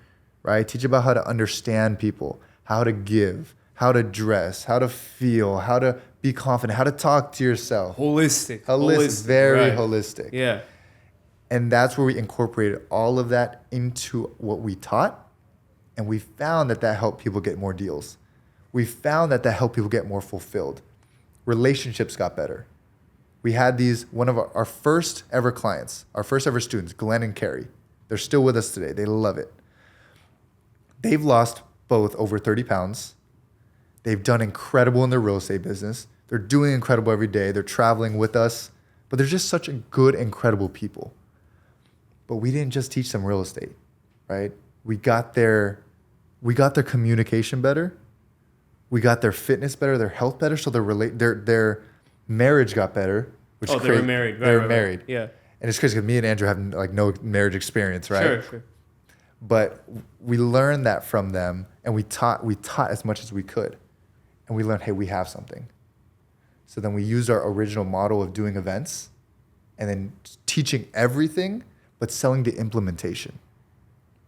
right? Teach about how to understand people, how to give, how to dress, how to feel, how to be confident, how to talk to yourself. Holistic. Very holistic. Yeah. And that's where we incorporated all of that into what we taught. And we found that helped people get more deals. We found that helped people get more fulfilled. Relationships got better. We had one of our first ever clients, our first ever students, Glenn and Carrie. They're still with us today. They love it. They've lost both over 30 pounds. They've done incredible in their real estate business. They're doing incredible every day. They're traveling with us. But they're just such good, incredible people. But we didn't just teach them real estate, right? We got their communication better. We got their fitness better, their health better, so their marriage got better. They were married. They were married. Yeah. And it's crazy because me and Andrew have like no marriage experience, right? Sure. But we learned that from them, and we taught as much as we could. And we learned, hey, we have something. So then we used our original model of doing events and then teaching everything, but selling the implementation.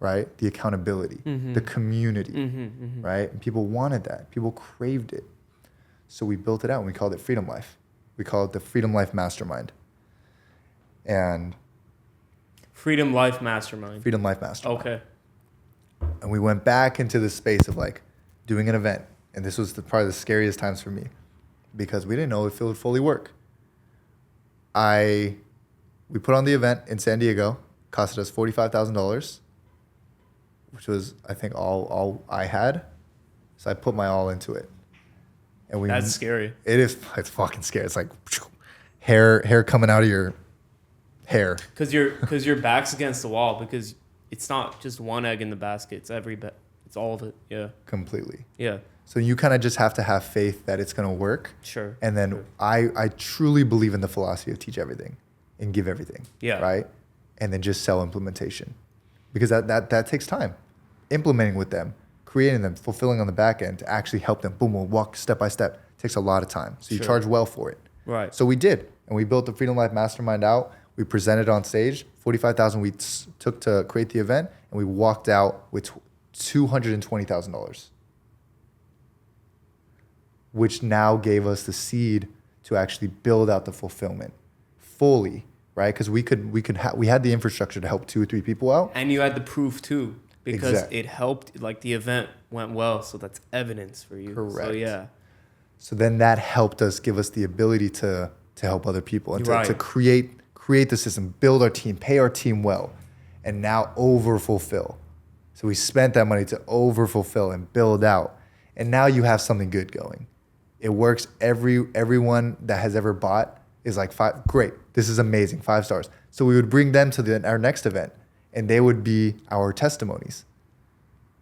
Right? The accountability, mm-hmm. the community, mm-hmm, mm-hmm. right? And people wanted that. People craved it. So we built it out and we called it Freedom Life. We call it the Freedom Life Mastermind. And Freedom Life Mastermind. Okay. And we went back into the space of like doing an event. And this was probably the scariest times for me because we didn't know if it would fully work. We put on the event in San Diego, costed us $45,000. Which was, I think, all I had. So I put my all into it. And That's scary. It's fucking scary. It's like hair coming out of your hair. Because your back's against the wall because it's not just one egg in the basket. It's all of it. Yeah. Completely. Yeah. So you kind of just have to have faith that it's going to work. Sure. And then I truly believe in the philosophy of teach everything and give everything. Yeah. Right? And then just sell implementation. Because that takes time. Implementing with them, creating them, fulfilling on the back end to actually help them. Boom, we'll walk step by step. Takes a lot of time. So you charge well for it. Right. So we did. And we built the Freedom Life Mastermind out. We presented on stage. $45,000 we took to create the event. And we walked out with $220,000. Which now gave us the seed to actually build out the fulfillment fully. Right, because we had the infrastructure to help 2 or 3 people out, and you had the proof too. because Exactly. it helped, like the event went well. So that's evidence for you. Correct. So yeah. So then that helped us give us the ability to help other people and Right. to create the system, build our team, pay our team well, and now over fulfill. So we spent that money to over fulfill and build out. And now you have something good going. It works. Everyone that has ever bought is like, great, this is amazing, 5 stars. So we would bring them to our next event and they would be our testimonies.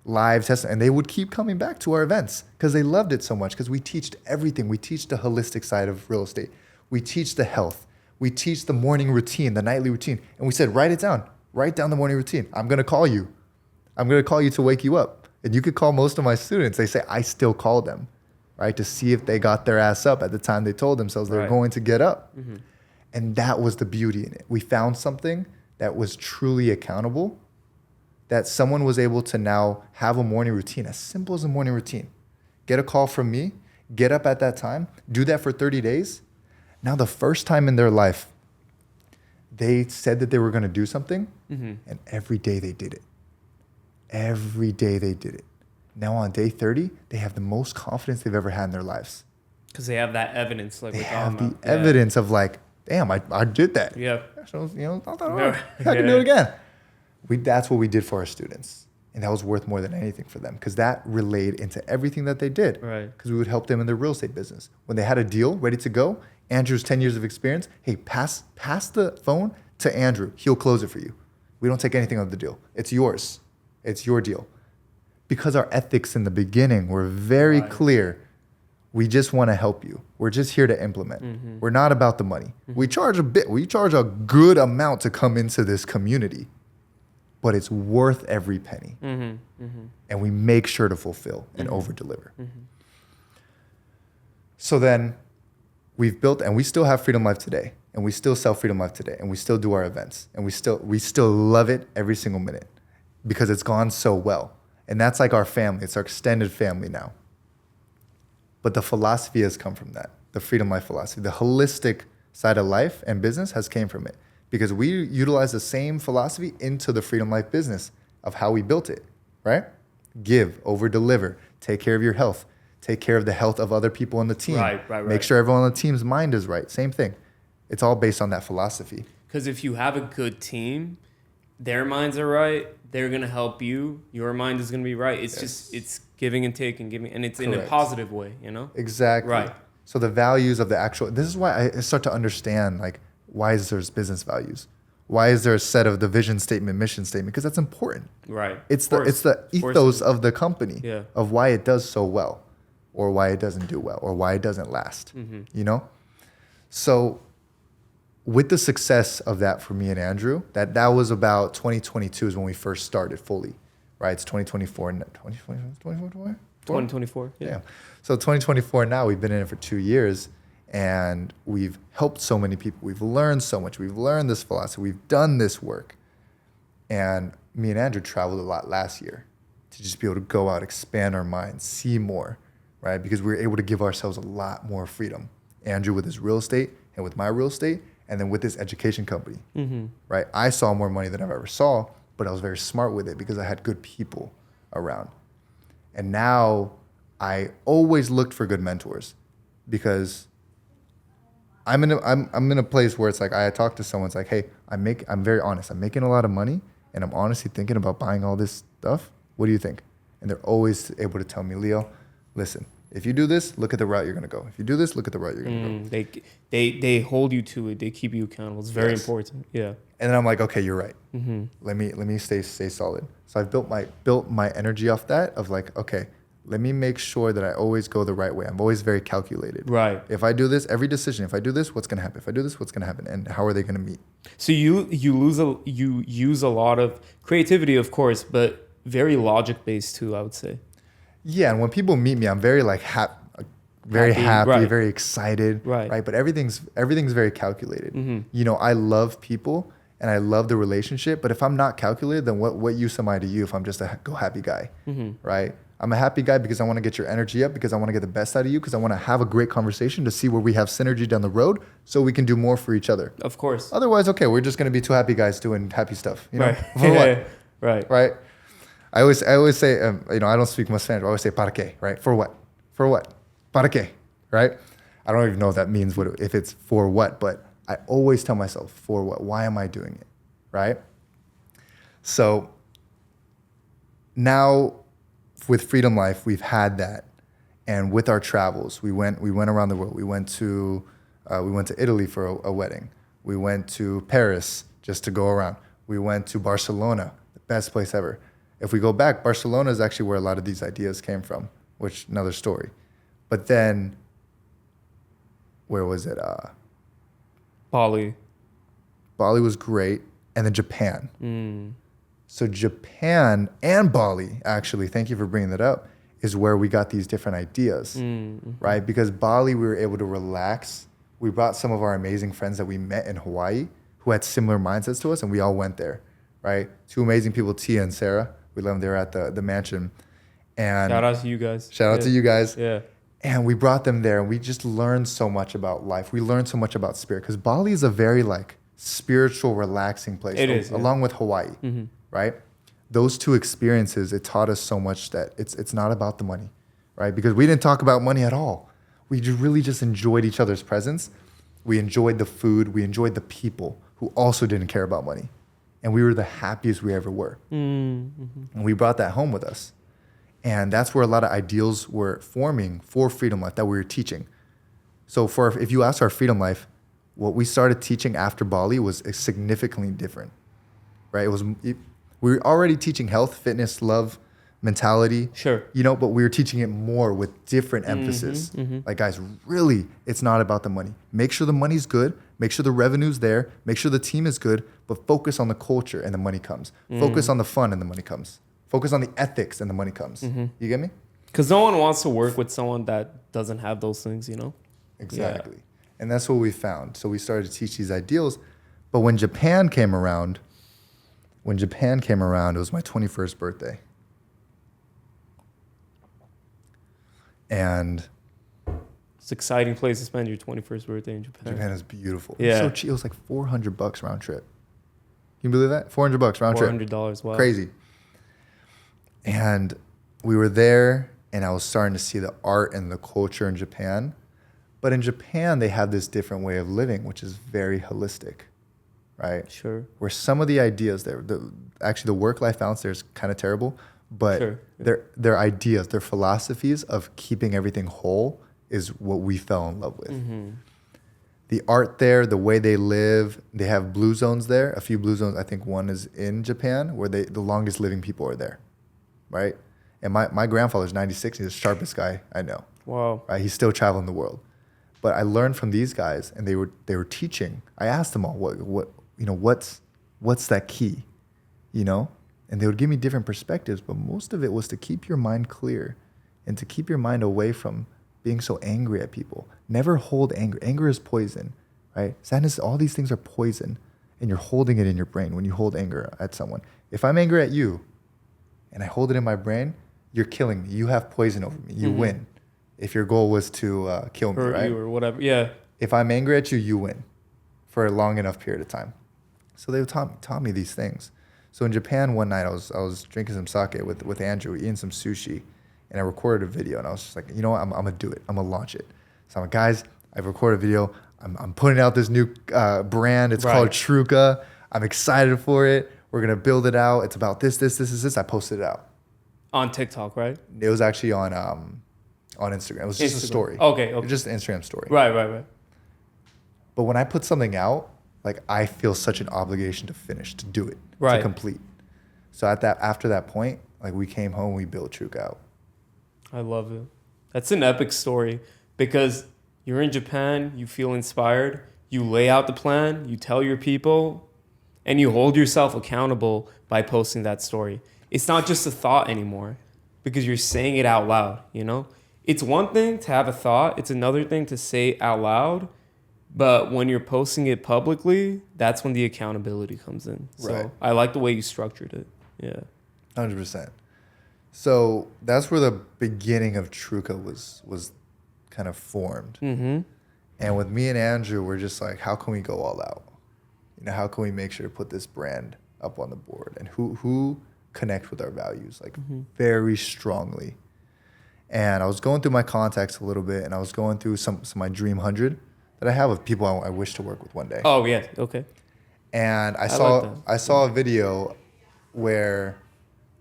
Live testimony, and they would keep coming back to our events because they loved it so much, because we teach everything. We teach the holistic side of real estate. We teach the health. We teach the morning routine, the nightly routine. And we said, write it down. Write down the morning routine. I'm going to call you. I'm going to call you to wake you up. And you could call most of my students. They say, I still call them, right? To see if they got their ass up at the time they told themselves they were going to get up. Mm-hmm. And that was the beauty in it. We found something that was truly accountable, that someone was able to now have a morning routine, as simple as a morning routine. Get a call from me, get up at that time, do that for 30 days. Now the first time in their life, they said that they were gonna do something, and every day they did it. Every day they did it. Now on day 30, they have the most confidence they've ever had in their lives. Because they have that evidence. Like They with have Arameh. the evidence of like, damn, I did that. Yeah. So, not that hard. I can do it again. That's what we did for our students. And that was worth more than anything for them, because that relayed into everything that they did. Right. Because we would help them in their real estate business. When they had a deal ready to go, Andrew's 10 years of experience, hey, pass the phone to Andrew. He'll close it for you. We don't take anything of the deal. It's yours. It's your deal. Because our ethics in the beginning were very clear. We just want to help you. We're just here to implement. We're not about the money. We charge a good amount to come into this community, but it's worth every penny. And we make sure to fulfill and over deliver. So then we've built, and we still have Freedom Life today, and we still sell Freedom Life today, and we still do our events, and we still love it every single minute because it's gone so well. And that's like our family. It's our extended family now. But the philosophy has come from that, the Freedom Life philosophy. The holistic side of life and business has came from it, because we utilize the same philosophy into the Freedom Life business of how we built it, right? Give, over deliver, take care of your health, take care of the health of other people on the team. Right. Make sure everyone on the team's mind is right. Same thing. It's all based on that philosophy. Because if you have a good team, their minds are right. They're going to help you. Your mind is going to be right. It's just, it's giving and taking, and it's in a positive way, Exactly. Right. So the values of the actual, this is why I start to understand, like, why is there business values? Why is there a set of the vision statement, mission statement? Because that's important. Right. It's the ethos of the company, Yeah. of why it does so well, or why it doesn't do well, or why it doesn't last, So with the success of that for me and Andrew, that was about 2022 is when we first started fully, right? It's 2024, 2024. Yeah. So 2024 now, we've been in it for 2 years, and we've helped so many people. We've learned so much. We've learned this philosophy. We've done this work. And me and Andrew traveled a lot last year to just be able to go out, expand our minds, see more, right? Because we were able to give ourselves a lot more freedom. Andrew with his real estate, and with my real estate, and then with this education company, right? I saw more money than I've ever saw, but I was very smart with it because I had good people around. And now I always looked for good mentors, because I'm in a place where it's like, I talk to someone, it's like, hey, I'm very honest. I'm making a lot of money, and I'm honestly thinking about buying all this stuff. What do you think? And they're always able to tell me, Leo, listen, if you do this, look at the route you're going to go. If you do this, look at the route you're going to go. They hold you to it. They keep you accountable. It's very important. Yeah. And then I'm like, okay, you're right. Let me stay solid. So I've built my energy off that, of like, okay, let me make sure that I always go the right way. I'm always very calculated. Right. If I do this, every decision, if I do this, what's going to happen? If I do this, what's going to happen? And how are they going to meet? So you use a lot of creativity, of course, but very logic based too, I would say. Yeah, and when people meet me, I'm very like happy, Right. very excited, Right. But everything's very calculated. I love people and I love the relationship, but if I'm not calculated, then what use am I to you if I'm just a go happy guy, right? I'm a happy guy because I want to get your energy up, because I want to get the best out of you, because I want to have a great conversation to see where we have synergy down the road, so we can do more for each other. Of course. Otherwise, okay, we're just going to be two happy guys doing happy stuff, Right. For what? Right. Right. I always say, I don't speak much Spanish. I always say para qué, right? For what? For what? Para qué, right? I don't even know if that means if it's for what, but I always tell myself, for what? Why am I doing it, right? So now with Freedom Life, we've had that, and with our travels, we went around the world. We went to Italy for a wedding. We went to Paris just to go around. We went to Barcelona, the best place ever. If we go back, Barcelona is actually where a lot of these ideas came from, which another story. But then, where was it? Bali. Bali was great, and then Japan. So Japan and Bali, actually, thank you for bringing that up, is where we got these different ideas, right? Because Bali, we were able to relax. We brought some of our amazing friends that we met in Hawaii who had similar mindsets to us, and we all went there, right? Two amazing people, Tia and Sarah. We love them. They were at the mansion. And Shout out to you guys. Shout out to you guys. Yeah. And we brought them there, and we just learned so much about life. We learned so much about spirit, because Bali is a very spiritual, relaxing place. It is, along with Hawaii, right? Those two experiences, it taught us so much that it's not about the money, right? Because we didn't talk about money at all. We really just enjoyed each other's presence. We enjoyed the food. We enjoyed the people who also didn't care about money, and we were the happiest we ever were. And we brought that home with us. And that's where a lot of ideals were forming for Freedom Life that we were teaching. So if you ask our Freedom Life, what we started teaching after Bali was significantly different, right? We were already teaching health, fitness, love, mentality. Sure. But we were teaching it more with different emphasis. Like, guys, really, it's not about the money. Make sure the money's good. Make sure the revenue's there. Make sure the team is good. But focus on the culture and the money comes. Focus on the fun and the money comes. Focus on the ethics and the money comes. You get me? Because no one wants to work with someone that doesn't have those things, Exactly. Yeah. And that's what we found. So we started to teach these ideals. But when Japan came around, it was my 21st birthday. And it's an exciting place to spend your 21st birthday in Japan. Japan is beautiful. Yeah. It's so cheap. It was like $400 round trip. Can you believe that? $400 round trip. $400, wow. Crazy. And we were there, and I was starting to see the art and the culture in Japan. But in Japan, they have this different way of living, which is very holistic, right? Sure. Where some of the ideas there, actually the work-life balance there is kind of terrible, but Sure. their ideas, their philosophies of keeping everything whole is what we fell in love with. The art there, the way they live, they have blue zones there. A few blue zones, I think one is in Japan, where the longest living people are there. Right? And my grandfather's 96. He's the sharpest guy I know. Wow. Right? He's still traveling the world. But I learned from these guys, and they were teaching. I asked them all, what's that key? And they would give me different perspectives, but most of it was to keep your mind clear and to keep your mind away from being so angry at people. Never hold anger. Anger is poison, right? Sadness, all these things are poison, and you're holding it in your brain when you hold anger at someone. If I'm angry at you, and I hold it in my brain, you're killing me. You have poison over me. You win. If your goal was to kill me, Hurt right? you or whatever. Yeah. If I'm angry at you, you win for a long enough period of time. So they taught me these things. So in Japan one night, I was drinking some sake with Andrew, eating some sushi, and I recorded a video, and I was just like, you know what, I'm gonna do it. I'm gonna launch it. So I'm like, guys, I've recorded a video. I'm putting out this new brand. It's called Truka. I'm excited for it. We're gonna build it out. It's about this. I posted it out On TikTok, right? It was actually on Instagram. It was just a story. Okay. It was just an Instagram story. Right. But when I put something out, I feel such an obligation to finish, to do it, to complete. So after that point, we came home, we built Truka out. I love it. That's an epic story, because you're in Japan, you feel inspired, you lay out the plan, you tell your people, and you hold yourself accountable by posting that story. It's not just a thought anymore, because you're saying it out loud, It's one thing to have a thought. It's another thing to say it out loud. But when you're posting it publicly, that's when the accountability comes in. So Right. I like the way you structured it. Yeah. 100%. So that's where the beginning of Truka was kind of formed. Mm-hmm. And with me and Andrew, we're just like, how can we go all out? How can we make sure to put this brand up on the board? And who connect with our values, like very strongly. And I was going through my contacts a little bit, and I was going through some of my dream 100 that I have of people I wish to work with one day. Oh, yeah. Okay. And I like saw a video where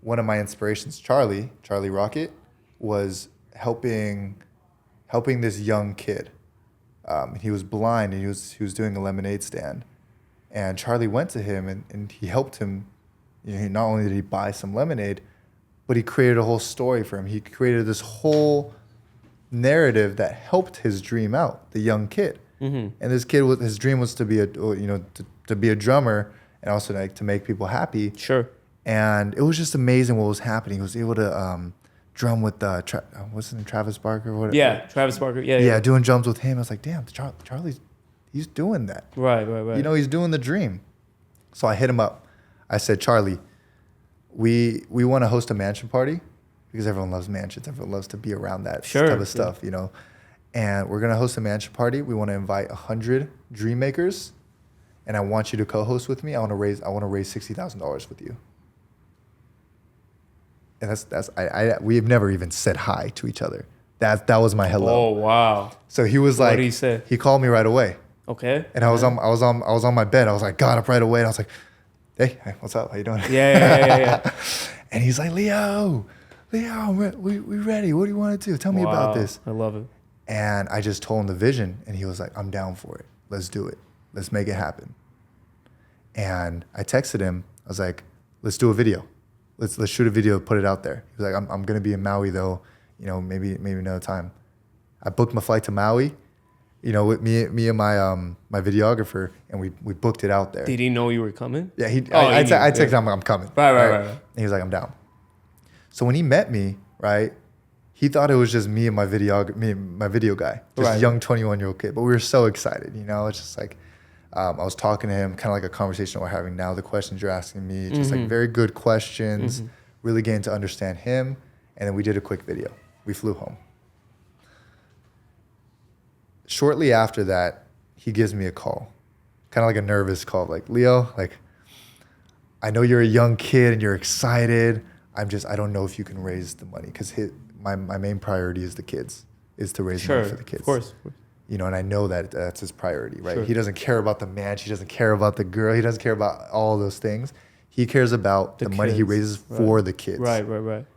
one of my inspirations, Charlie Rocket, was helping this young kid. He was blind, and he was doing a lemonade stand. And Charlie went to him and he helped him. You know, not only did he buy some lemonade, but he created a whole story for him. He created this whole narrative that helped his dream out, the young kid. And this kid, his dream was to be to be a drummer and also like to make people happy. Sure. And it was just amazing what was happening. He was able to drum with what's his name, Travis Barker? Or whatever. Yeah, Travis Barker. Yeah. Doing drums with him. I was like, damn, Charlie's, he's doing that. Right. You know, he's doing the dream. So I hit him up. I said, Charlie, we want to host a mansion party because everyone loves mansions. Everyone loves to be around that type of stuff, you know. And we're going to host a mansion party. We want to invite 100 dream makers, and I want you to co-host with me. I want to raise $60,000 with you. And we have never even said hi to each other. That was my hello. Oh, wow. So he was like, what did he say? He called me right away. Okay. And I was on my bed. I was like, got up right away. And I was like, hey, what's up? How you doing? Yeah. And he's like, Leo, we ready. What do you want to do? Tell me about this. I love it. And I just told him the vision, and he was like, I'm down for it. Let's do it. Let's make it happen. And I texted him. I was like, let's do a video. Let's shoot a video, put it out there. He was like, I'm going to be in Maui though, you know, maybe another time. I booked my flight to Maui, you know, with me and my videographer, and we booked it out there. Did he know you were coming? Yeah, I texted him, I'm coming. Right. And he was like, I'm down. So when he met me, right, he thought it was just me and my video guy, just a young 21-year-old kid. But we were so excited, you know. It's just like I was talking to him, kind of like a conversation we're having now. The questions you're asking me, just like very good questions, really getting to understand him. And then we did a quick video. We flew home. Shortly after that, he gives me a call, kind of like a nervous call, like, Leo, like, I know you're a young kid and you're excited. I don't know if you can raise the money, because my main priority is the kids, is to raise money for the kids. Of course. You know, and I know that that's his priority, right? Sure. He doesn't care about the match. He doesn't care about the girl. He doesn't care about all those things. He cares about the money he raises for the kids. Right.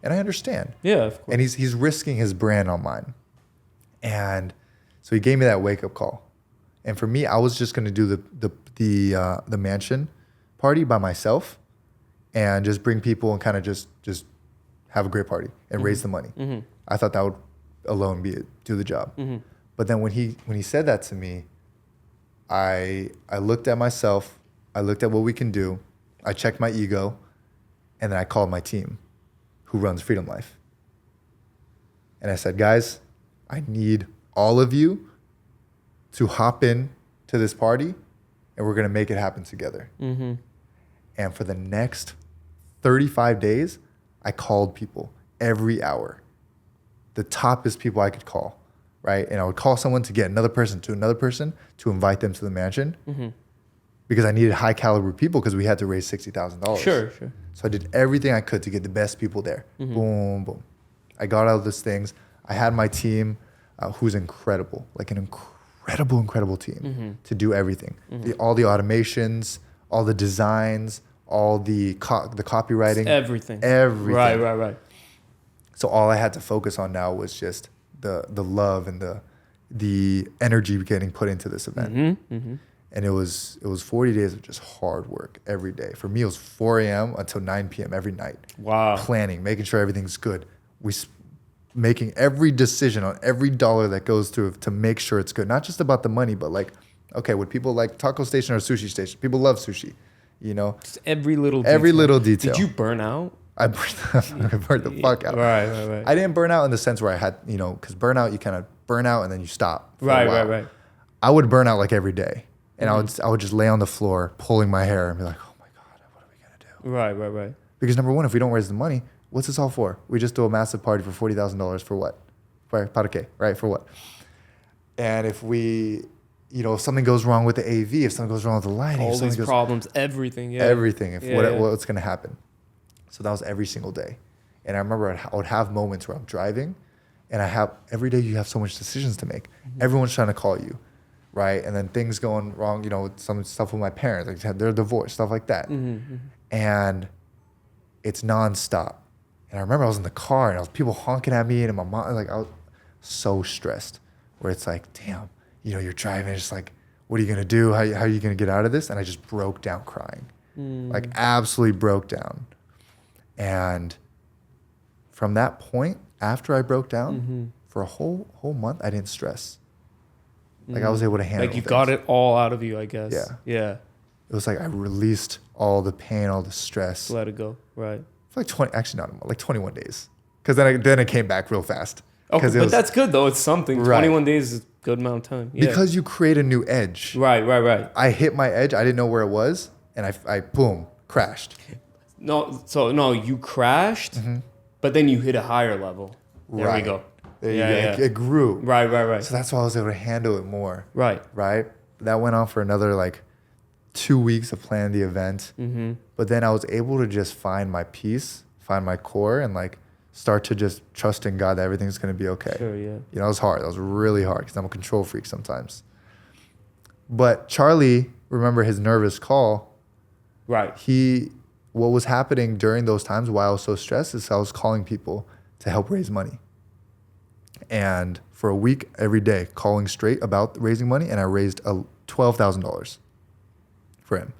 And I understand. Yeah, of course. And he's risking his brand on mine. And so he gave me that wake up call. And for me, I was just going to do the mansion party by myself and just bring people and kind of just have a great party and raise the money. I thought that would alone do the job. But then when he said that to me, I looked at myself, I looked at what we can do, I checked my ego, and then I called my team who runs Freedom Life. And I said, guys, I need all of you to hop in to this party, and we're going to make it happen together. And for the next 35 days, I called people every hour, the toppest people I could call, right? And I would call someone to get another person to invite them to the mansion because I needed high caliber people because we had to raise $60,000. Sure. So I did everything I could to get the best people there. Boom. I got all those things. I had my team who's incredible, like an incredible team to do everything. All the automations, all the designs, all the copywriting. Everything. Right. So all I had to focus on now was just the love and the energy getting put into this event. And it was 40 days of just hard work every day. For me, it was 4 a.m. until 9 p.m. every night. Wow. Planning, making sure everything's good. Making every decision on every dollar that goes through to make sure it's good. Not just about the money, but like, okay, would people like taco station or sushi station? People love sushi, you know? Just every little detail. Did you burn out? I burned the fuck out. Right. I didn't burn out in the sense where I had, you know, because burnout, you kind of burn out and then you stop. Right. I would burn out like every day. And I would just lay on the floor, pulling my hair and be like, oh my God, what are we going to do? Right. Because number one, if we don't raise the money, what's this all for? We just do a massive party for $40,000 for what? For parque, right? For what? And if we, you know, if something goes wrong with the AV, if something goes wrong with the lighting, all these problems, everything. Everything. What's going to happen? So that was every single day. And I remember I would have moments where I'm driving, and every day you have so much decisions to make. Everyone's trying to call you, right? And then things going wrong, with some stuff with my parents, like they're divorced, stuff like that. And it's nonstop. And I remember I was in the car, and people honking at me, and my mom, I was so stressed, where it's like, damn, you're driving, it's just like, what are you gonna do? How are you gonna get out of this? And I just broke down crying, like absolutely broke down. And from that point, after I broke down, for a whole month, I didn't stress. Like I was able to handle Like you things. got it all out of you, I guess. Yeah. It was like I released all the pain, all the stress. Let it go. Right. For like 20, actually not a month, like 21 days. Because then it came back real fast. Okay, but that's good though. It's something. Right. 21 days is a good amount of time. Yeah. Because you create a new edge. Right. I hit my edge. I didn't know where it was. And I boom, crashed. No, you crashed, but then you hit a higher level. There we go. There you go. It grew. Right. So that's why I was able to handle it more. Right. That went on for another 2 weeks of planning the event. But then I was able to just find my peace, find my core, and start to just trust in God that everything's going to be okay. Sure, yeah. It was hard. It was really hard because I'm a control freak sometimes. But Charlie, remember his nervous call. Right. What was happening during those times while I was so stressed is I was calling people to help raise money. And for a week, every day, calling straight about raising money, and I raised $12,000 for him.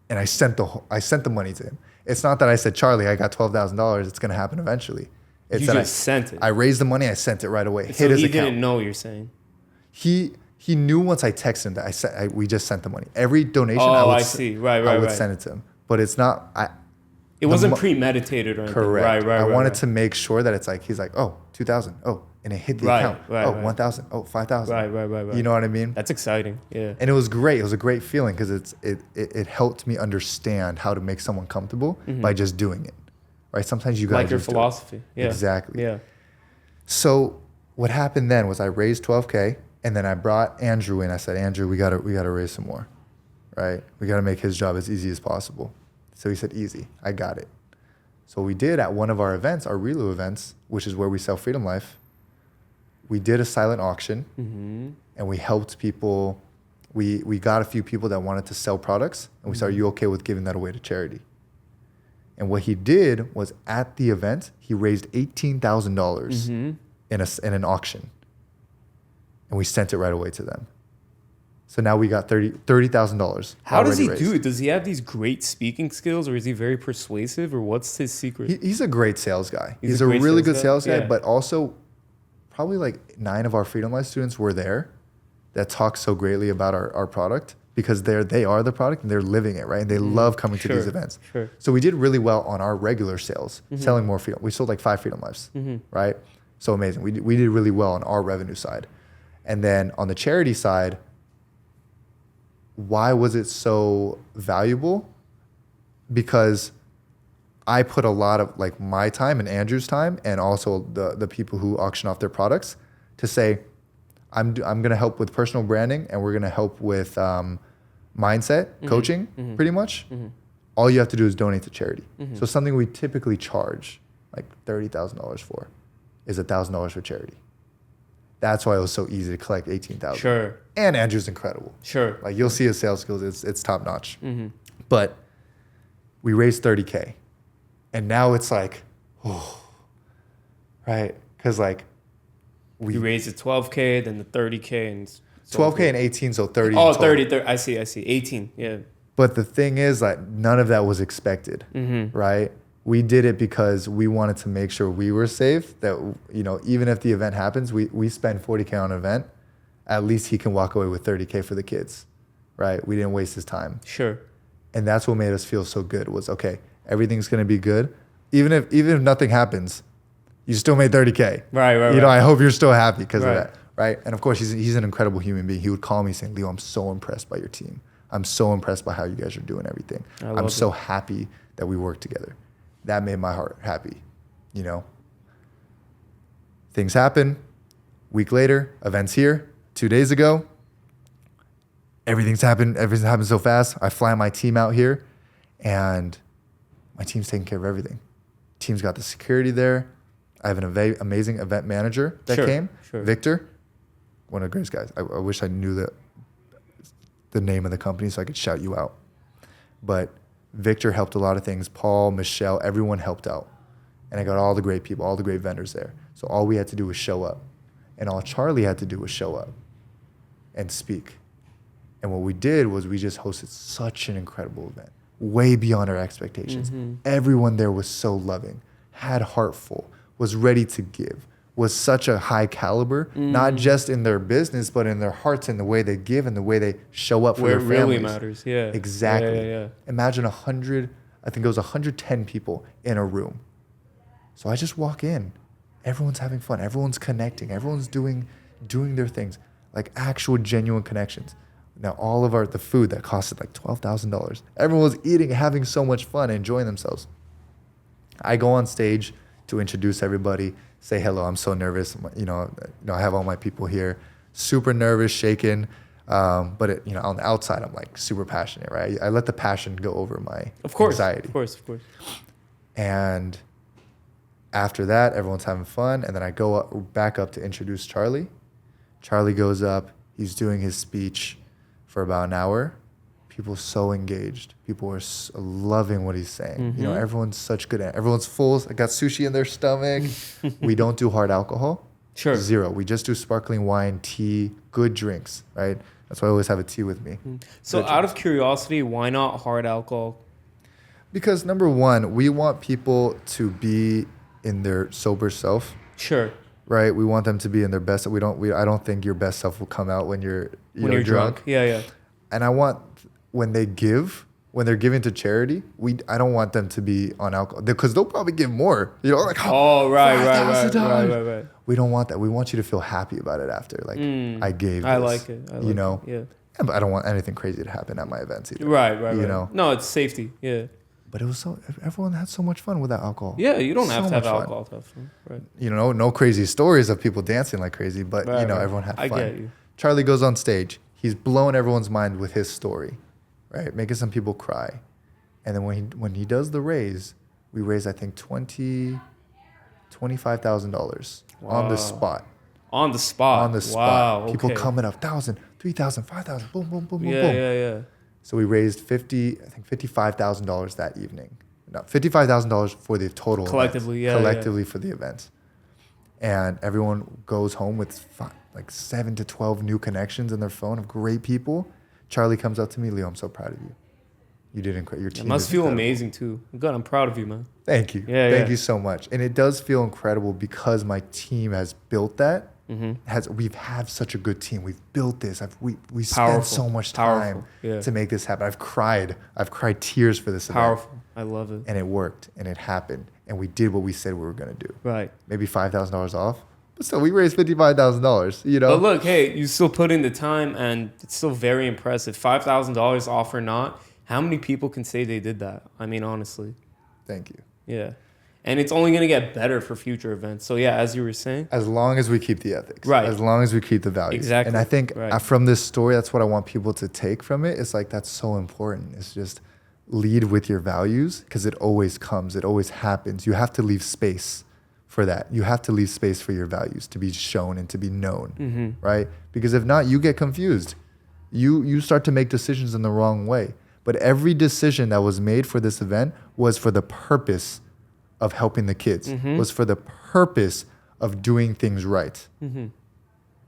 And I sent the money to him. It's not that I said, Charlie, I got $12,000. It's going to happen eventually. It's you that just sent it. I raised the money. I sent it right away. So hit his he account. didn't know what you're saying. He knew once I texted him that we just sent the money. Every donation, I see. Right. I would send it to him. But it's not. It wasn't premeditated or anything. Correct. Right. I wanted to make sure that it's he's like, oh, 2,000. Oh, and it hit the account. Oh, 1,000. Oh, 5,000. Right. You know what I mean? That's exciting. Yeah. And it was great. It was a great feeling because it helped me understand how to make someone comfortable by just doing it. Right? Sometimes you got your philosophy. Yeah. Exactly. Yeah. So what happened then was I raised $12K, and then I brought Andrew in. I said, Andrew, we gotta raise some more. Right? We gotta make his job as easy as possible. So he said, easy. I got it. So we did at one of our events, our Relu events, which is where we sell Freedom Life. We did a silent auction, and we helped people. We got a few people that wanted to sell products, and we said, are you okay with giving that away to charity? And what he did was at the event, he raised $18,000 in an auction, and we sent it right away to them. So now we got $30,000. How does he do it? Does he have these great speaking skills, or is he very persuasive, or what's his secret? He's a great sales guy. He's a really good sales guy, yeah. but also probably 9 of our Freedom Life students were there that talk so greatly about our product because they are the product and they're living it, right? And they love coming to these events. Sure. So we did really well on our regular sales, selling more Freedom. We sold 5 Freedom Lives, right? So amazing. We did really well on our revenue side. And then on the charity side, why was it so valuable? Because I put a lot of my time and Andrew's time, and also the people who auction off their products, to say, I'm going to help with personal branding, and we're going to help with mindset coaching, pretty much. All you have to do is donate to charity. So something we typically charge $30,000 for is $1,000 for charity. That's why it was so easy to collect $18,000. Sure. And Andrew's incredible. Sure. You'll see his sales skills; it's top notch. But we raised $30K, and now it's right? Because you raised the $12K, then the $30K, and $12K and 18, so 30. Oh, 30. I see. 18. Yeah. But the thing is, none of that was expected, right? We did it because we wanted to make sure we were safe. That even if the event happens, we spend $40K on an event, at least he can walk away with $30K for the kids, right? We didn't waste his time. Sure. And that's what made us feel so good. Was okay, everything's gonna be good, even if nothing happens, you still made $30K. Right. I hope you're still happy because of that, right? And of course, he's an incredible human being. He would call me saying, Leo, I'm so impressed by your team. I'm so impressed by how you guys are doing everything. I'm so happy that we work together. That made my heart happy, Things happen. Week later, events here. 2 days ago, everything's happened so fast. I fly my team out here, and my team's taking care of everything. Team's got the security there. I have an amazing event manager that came, Victor, one of the greatest guys. I wish I knew the name of the company so I could shout you out. But Victor helped a lot of things. Paul, Michelle, everyone helped out. And I got all the great people, all the great vendors there. So all we had to do was show up. And all Charlie had to do was show up and speak. And what we did was we just hosted such an incredible event, way beyond our expectations. Everyone there was so loving, had heartful, was ready to give, was such a high caliber, not just in their business, but in their hearts and the way they give and the way they show up for their families. Where it really matters, yeah. Exactly. Yeah. Imagine 100, I think it was 110 people in a room. So I just walk in. Everyone's having fun. Everyone's connecting. Everyone's doing their things, like actual genuine connections. Now all of the food that costed like $12,000, everyone was eating, having so much fun, enjoying themselves. I go on stage to introduce everybody, say hello. I'm so nervous. I have all my people here, super nervous, shaken. But on the outside, I'm like super passionate, right? I let the passion go over my anxiety. Of course. And after that, everyone's having fun. And then I go back up to introduce Charlie. Charlie goes up. He's doing his speech for about an hour. People so engaged. People are loving what he's saying. Everyone's such good. Everyone's full. I got sushi in their stomach. We don't do hard alcohol. Sure. Zero. We just do sparkling wine, tea, good drinks, right? That's why I always have a tea with me. So out of curiosity, why not hard alcohol? Because number one, we want people to be in their sober self. Sure. Right? We want them to be in their best. I don't think your best self will come out when you're drunk. Yeah. And I want when they're giving to charity, I don't want them to be on alcohol because they'll probably give more. Right. We don't want that. We want you to feel happy about it after. Like I gave. I this, like it. Yeah, but I don't want anything crazy to happen at my events either. Right. No, it's safety. Yeah. But it was everyone had so much fun without alcohol. Yeah, you don't have to have alcohol to have fun. Right. No crazy stories of people dancing like crazy, but everyone had fun. I get you. Charlie goes on stage. He's blowing everyone's mind with his story, right? Making some people cry. And then when he does the raise, we raise I think $25,000 on the spot. On the spot. Wow. People coming up, 1,000, 3,000, 5,000, boom, boom, boom, boom, boom. Yeah. So we raised $55,000 that evening. No, $55,000 for the total collectively, event. For the events. And everyone goes home with like 7 to 12 new connections in their phone of great people. Charlie comes up to me, Leo, I'm so proud of you. You did incredible. Your team it must feel incredible. Amazing too. Good, I'm proud of you, man. Thank you. Thank you so much. And it does feel incredible because my team has built that. We've had such a good team. We've built this. We spent so much time to make this happen. I've cried tears for this event. Powerful. I love it. And it worked and it happened. And we did what we said we were going to do. Right. Maybe $5,000 off. But still, we raised $55,000, But look, hey, you still put in the time and it's still very impressive. $5,000 off or not, how many people can say they did that? I mean, honestly. Thank you. Yeah. And it's only going to get better for future events. So, yeah, as you were saying. As long as we keep the ethics. Right. As long as we keep the values. Exactly. And I think from this story, that's what I want people to take from it. It's like, that's so important. It's just lead with your values because it always comes. It always happens. You have to leave space for that. You have to leave space for your values to be shown and to be known. Right? Because if not, you get confused. You start to make decisions in the wrong way. But every decision that was made for this event was for the purpose of helping the kids, was for the purpose of doing things right.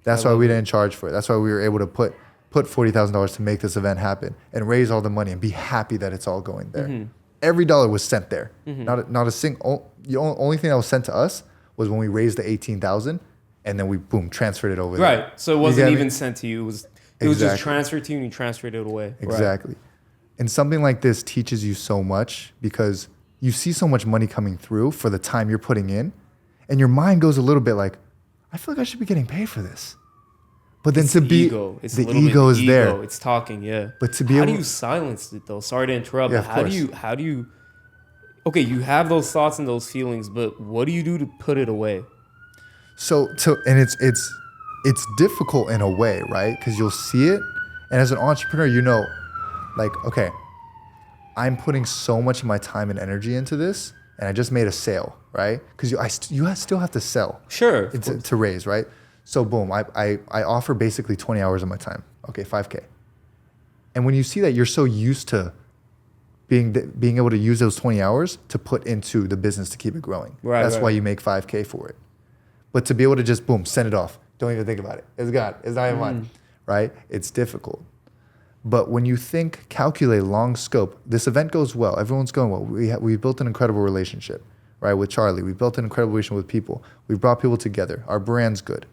That's why we didn't charge for it. That's why we were able to put $40,000 to make this event happen and raise all the money and be happy that it's all going there. Every dollar was sent there. Not a single. The only thing that was sent to us was when we raised the $18,000 and then we transferred it over there. Right. So it wasn't even sent to you. It was just transferred to you and you transferred it away. Exactly. And something like this teaches you so much because you see so much money coming through for the time you're putting in, and your mind goes a little bit like, I feel like I should be getting paid for this. But then the ego is there. It's talking, yeah. But to be how do you silence it though? Sorry to interrupt. Yeah, but how do you? Okay, you have those thoughts and those feelings, but what do you do to put it away? And it's difficult in a way, right? Because you'll see it, and as an entrepreneur, like, okay, I'm putting so much of my time and energy into this, and I just made a sale, right? Because you still have to sell Sure. to raise, right? So boom, I offer basically 20 hours of my time. Okay, 5K. And when you see that, you're so used to being able to use those 20 hours to put into the business to keep it growing. Right, That's right. why you make 5K for it. But to be able to just boom, send it off. Don't even think about it. It's gone. It's not even mine, right? It's difficult. But when you calculate long scope, this event goes well. Everyone's going well. We built an incredible relationship, right, with Charlie. We built an incredible relationship with people. We brought people together. Our brand's good.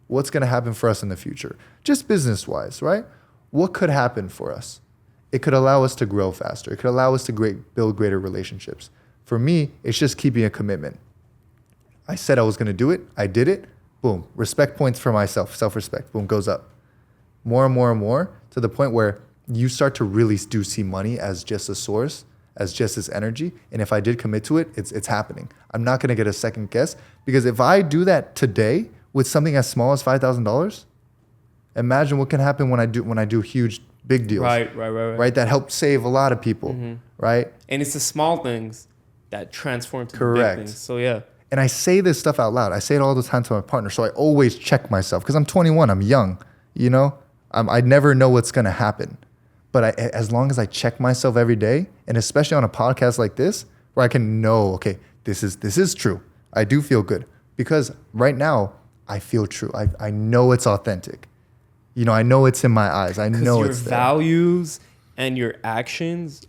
What's going to happen for us in the future? Just business-wise, right? What could happen for us? It could allow us to grow faster. It could allow us to build greater relationships. For me, it's just keeping a commitment. I said I was going to do it. I did it. Boom. Respect points for myself. Self-respect. Boom. Goes up. More and more and more to the point where you start to really do see money as just a source, as just this energy. And if I did commit to it, it's happening. I'm not going to get a second guess, because if I do that today with something as small as $5,000, imagine what can happen when I do huge, big deals. Right. That help save a lot of people. Right. And it's the small things that transform to Correct. the big things. So yeah. And I say this stuff out loud. I say it all the time to my partner. So I always check myself, because I'm 21. I'm young. You know, I never know what's going to happen. But as long as I check myself every day, and especially on a podcast like this, where I can know, okay, this is true. I do feel good, because right now I feel true. I know it's authentic. You know, I know it's in my eyes. I know it's there. Your values and your actions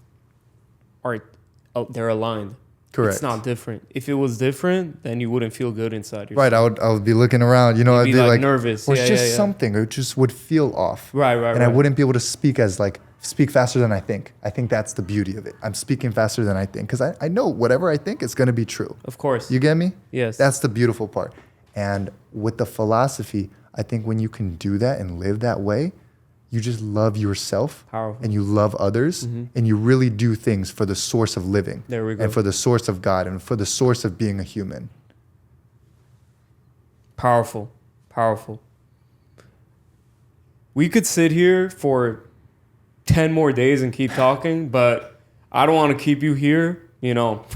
they're aligned. Correct. It's not different. If it was different, then you wouldn't feel good inside yourself. Right. I would be looking around, you know, I'd You'd be like nervous. Or it's just something. It just would feel off. Right. And I wouldn't be able to speak faster than I think. I think that's the beauty of it. I'm speaking faster than I think, because I know whatever I think is going to be true. Of course. You get me? Yes. That's the beautiful part. And with the philosophy, I think when you can do that and live that way, you just love yourself. Powerful. And you love others, and you really do things for the source of living. There we go. And for the source of God, and for the source of being a human. Powerful. We could sit here for 10 more days and keep talking, but I don't want to keep you here,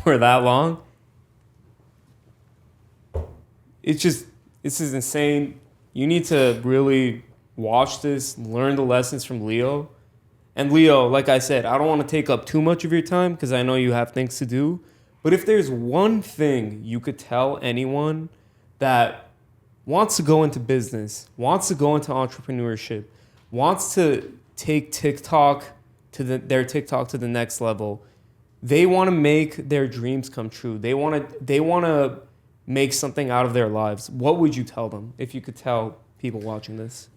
for that long. This is insane. You need to really watch this, learn the lessons from Leo. And Leo, like I said, I don't want to take up too much of your time, because I know you have things to do. But if there's one thing you could tell anyone that wants to go into business, wants to go into entrepreneurship, wants to take TikTok their TikTok to the next level, they want to make their dreams come true. They want to make something out of their lives. What would you tell them if you could tell people watching this?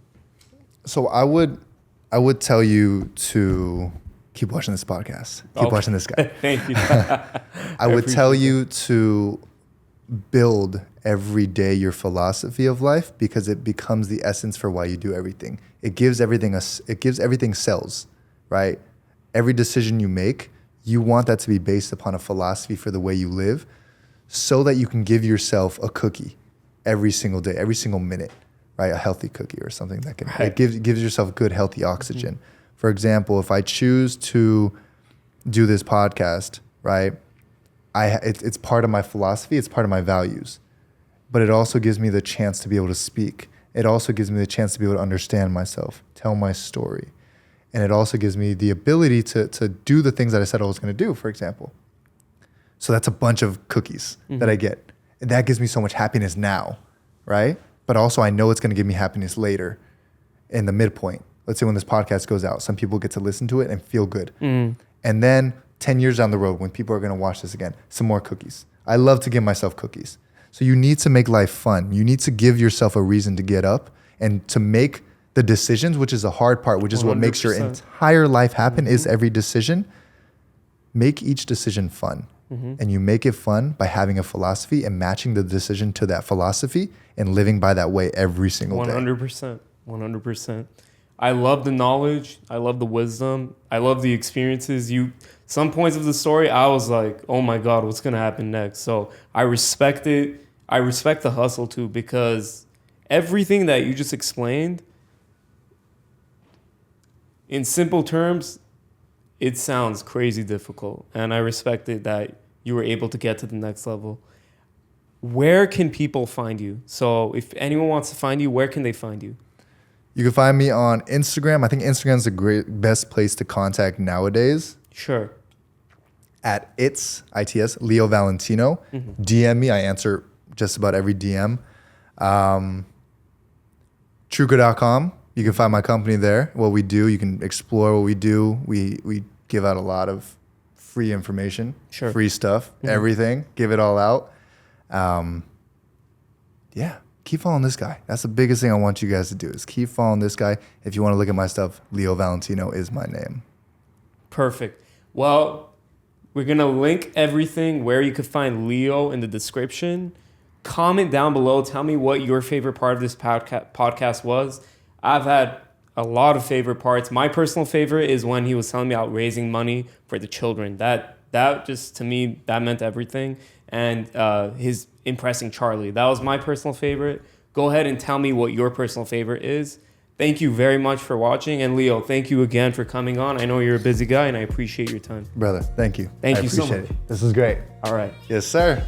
So I would tell you to keep watching this podcast. Keep watching this guy. Thank you. I would tell you to build every day your philosophy of life, because it becomes the essence for why you do everything. It gives everything cells, right? Every decision you make, you want that to be based upon a philosophy for the way you live, so that you can give yourself a cookie every single day, every single minute. Right, a healthy cookie or something that can it gives yourself good, healthy oxygen. For example, if I choose to do this podcast, right, it's part of my philosophy, it's part of my values, but it also gives me the chance to be able to speak. It also gives me the chance to be able to understand myself, tell my story, and it also gives me the ability to do the things that I said I was going to do. For example, so that's a bunch of cookies that I get, and that gives me so much happiness now, right? But also I know it's going to give me happiness later in the midpoint. Let's say when this podcast goes out, some people get to listen to it and feel good. And then 10 years down the road, when people are going to watch this again, some more cookies. I love to give myself cookies. So you need to make life fun. You need to give yourself a reason to get up and to make the decisions, which is the hard part, which is 100%. What makes your entire life happen is every decision. Make each decision fun. And you make it fun by having a philosophy and matching the decision to that philosophy and living by that way every single day. 100%. I love the knowledge. I love the wisdom. I love the experiences. Some points of the story, I was like, oh my God, what's going to happen next? So I respect it. I respect the hustle too, because everything that you just explained, in simple terms, it sounds crazy difficult. And I respect it that you were able to get to the next level. Where can people find you? So if anyone wants to find you, where can they find you? You can find me on Instagram. I think Instagram's the best place to contact nowadays. Sure. At ITS, Leo Valentino. DM me. I answer just about every DM. Truka.com. You can find my company there. What we do, you can explore what we do. We give out a lot of free information, Sure. free stuff, everything. Give it all out. Yeah, keep following this guy. That's the biggest thing I want you guys to do is keep following this guy. If you want to look at my stuff, Leo Valentino is my name. Perfect. Well, we're going to link everything where you could find Leo in the description. Comment down below. Tell me what your favorite part of this podcast was. I've had a lot of favorite parts. My personal favorite is when he was telling me about raising money for the children. That just, to me, that meant everything. And his impressing Charlie. That was my personal favorite. Go ahead and tell me what your personal favorite is. Thank you very much for watching. And Leo, thank you again for coming on. I know you're a busy guy and I appreciate your time. Brother, thank you. Thank you so much. This is great. All right. Yes, sir.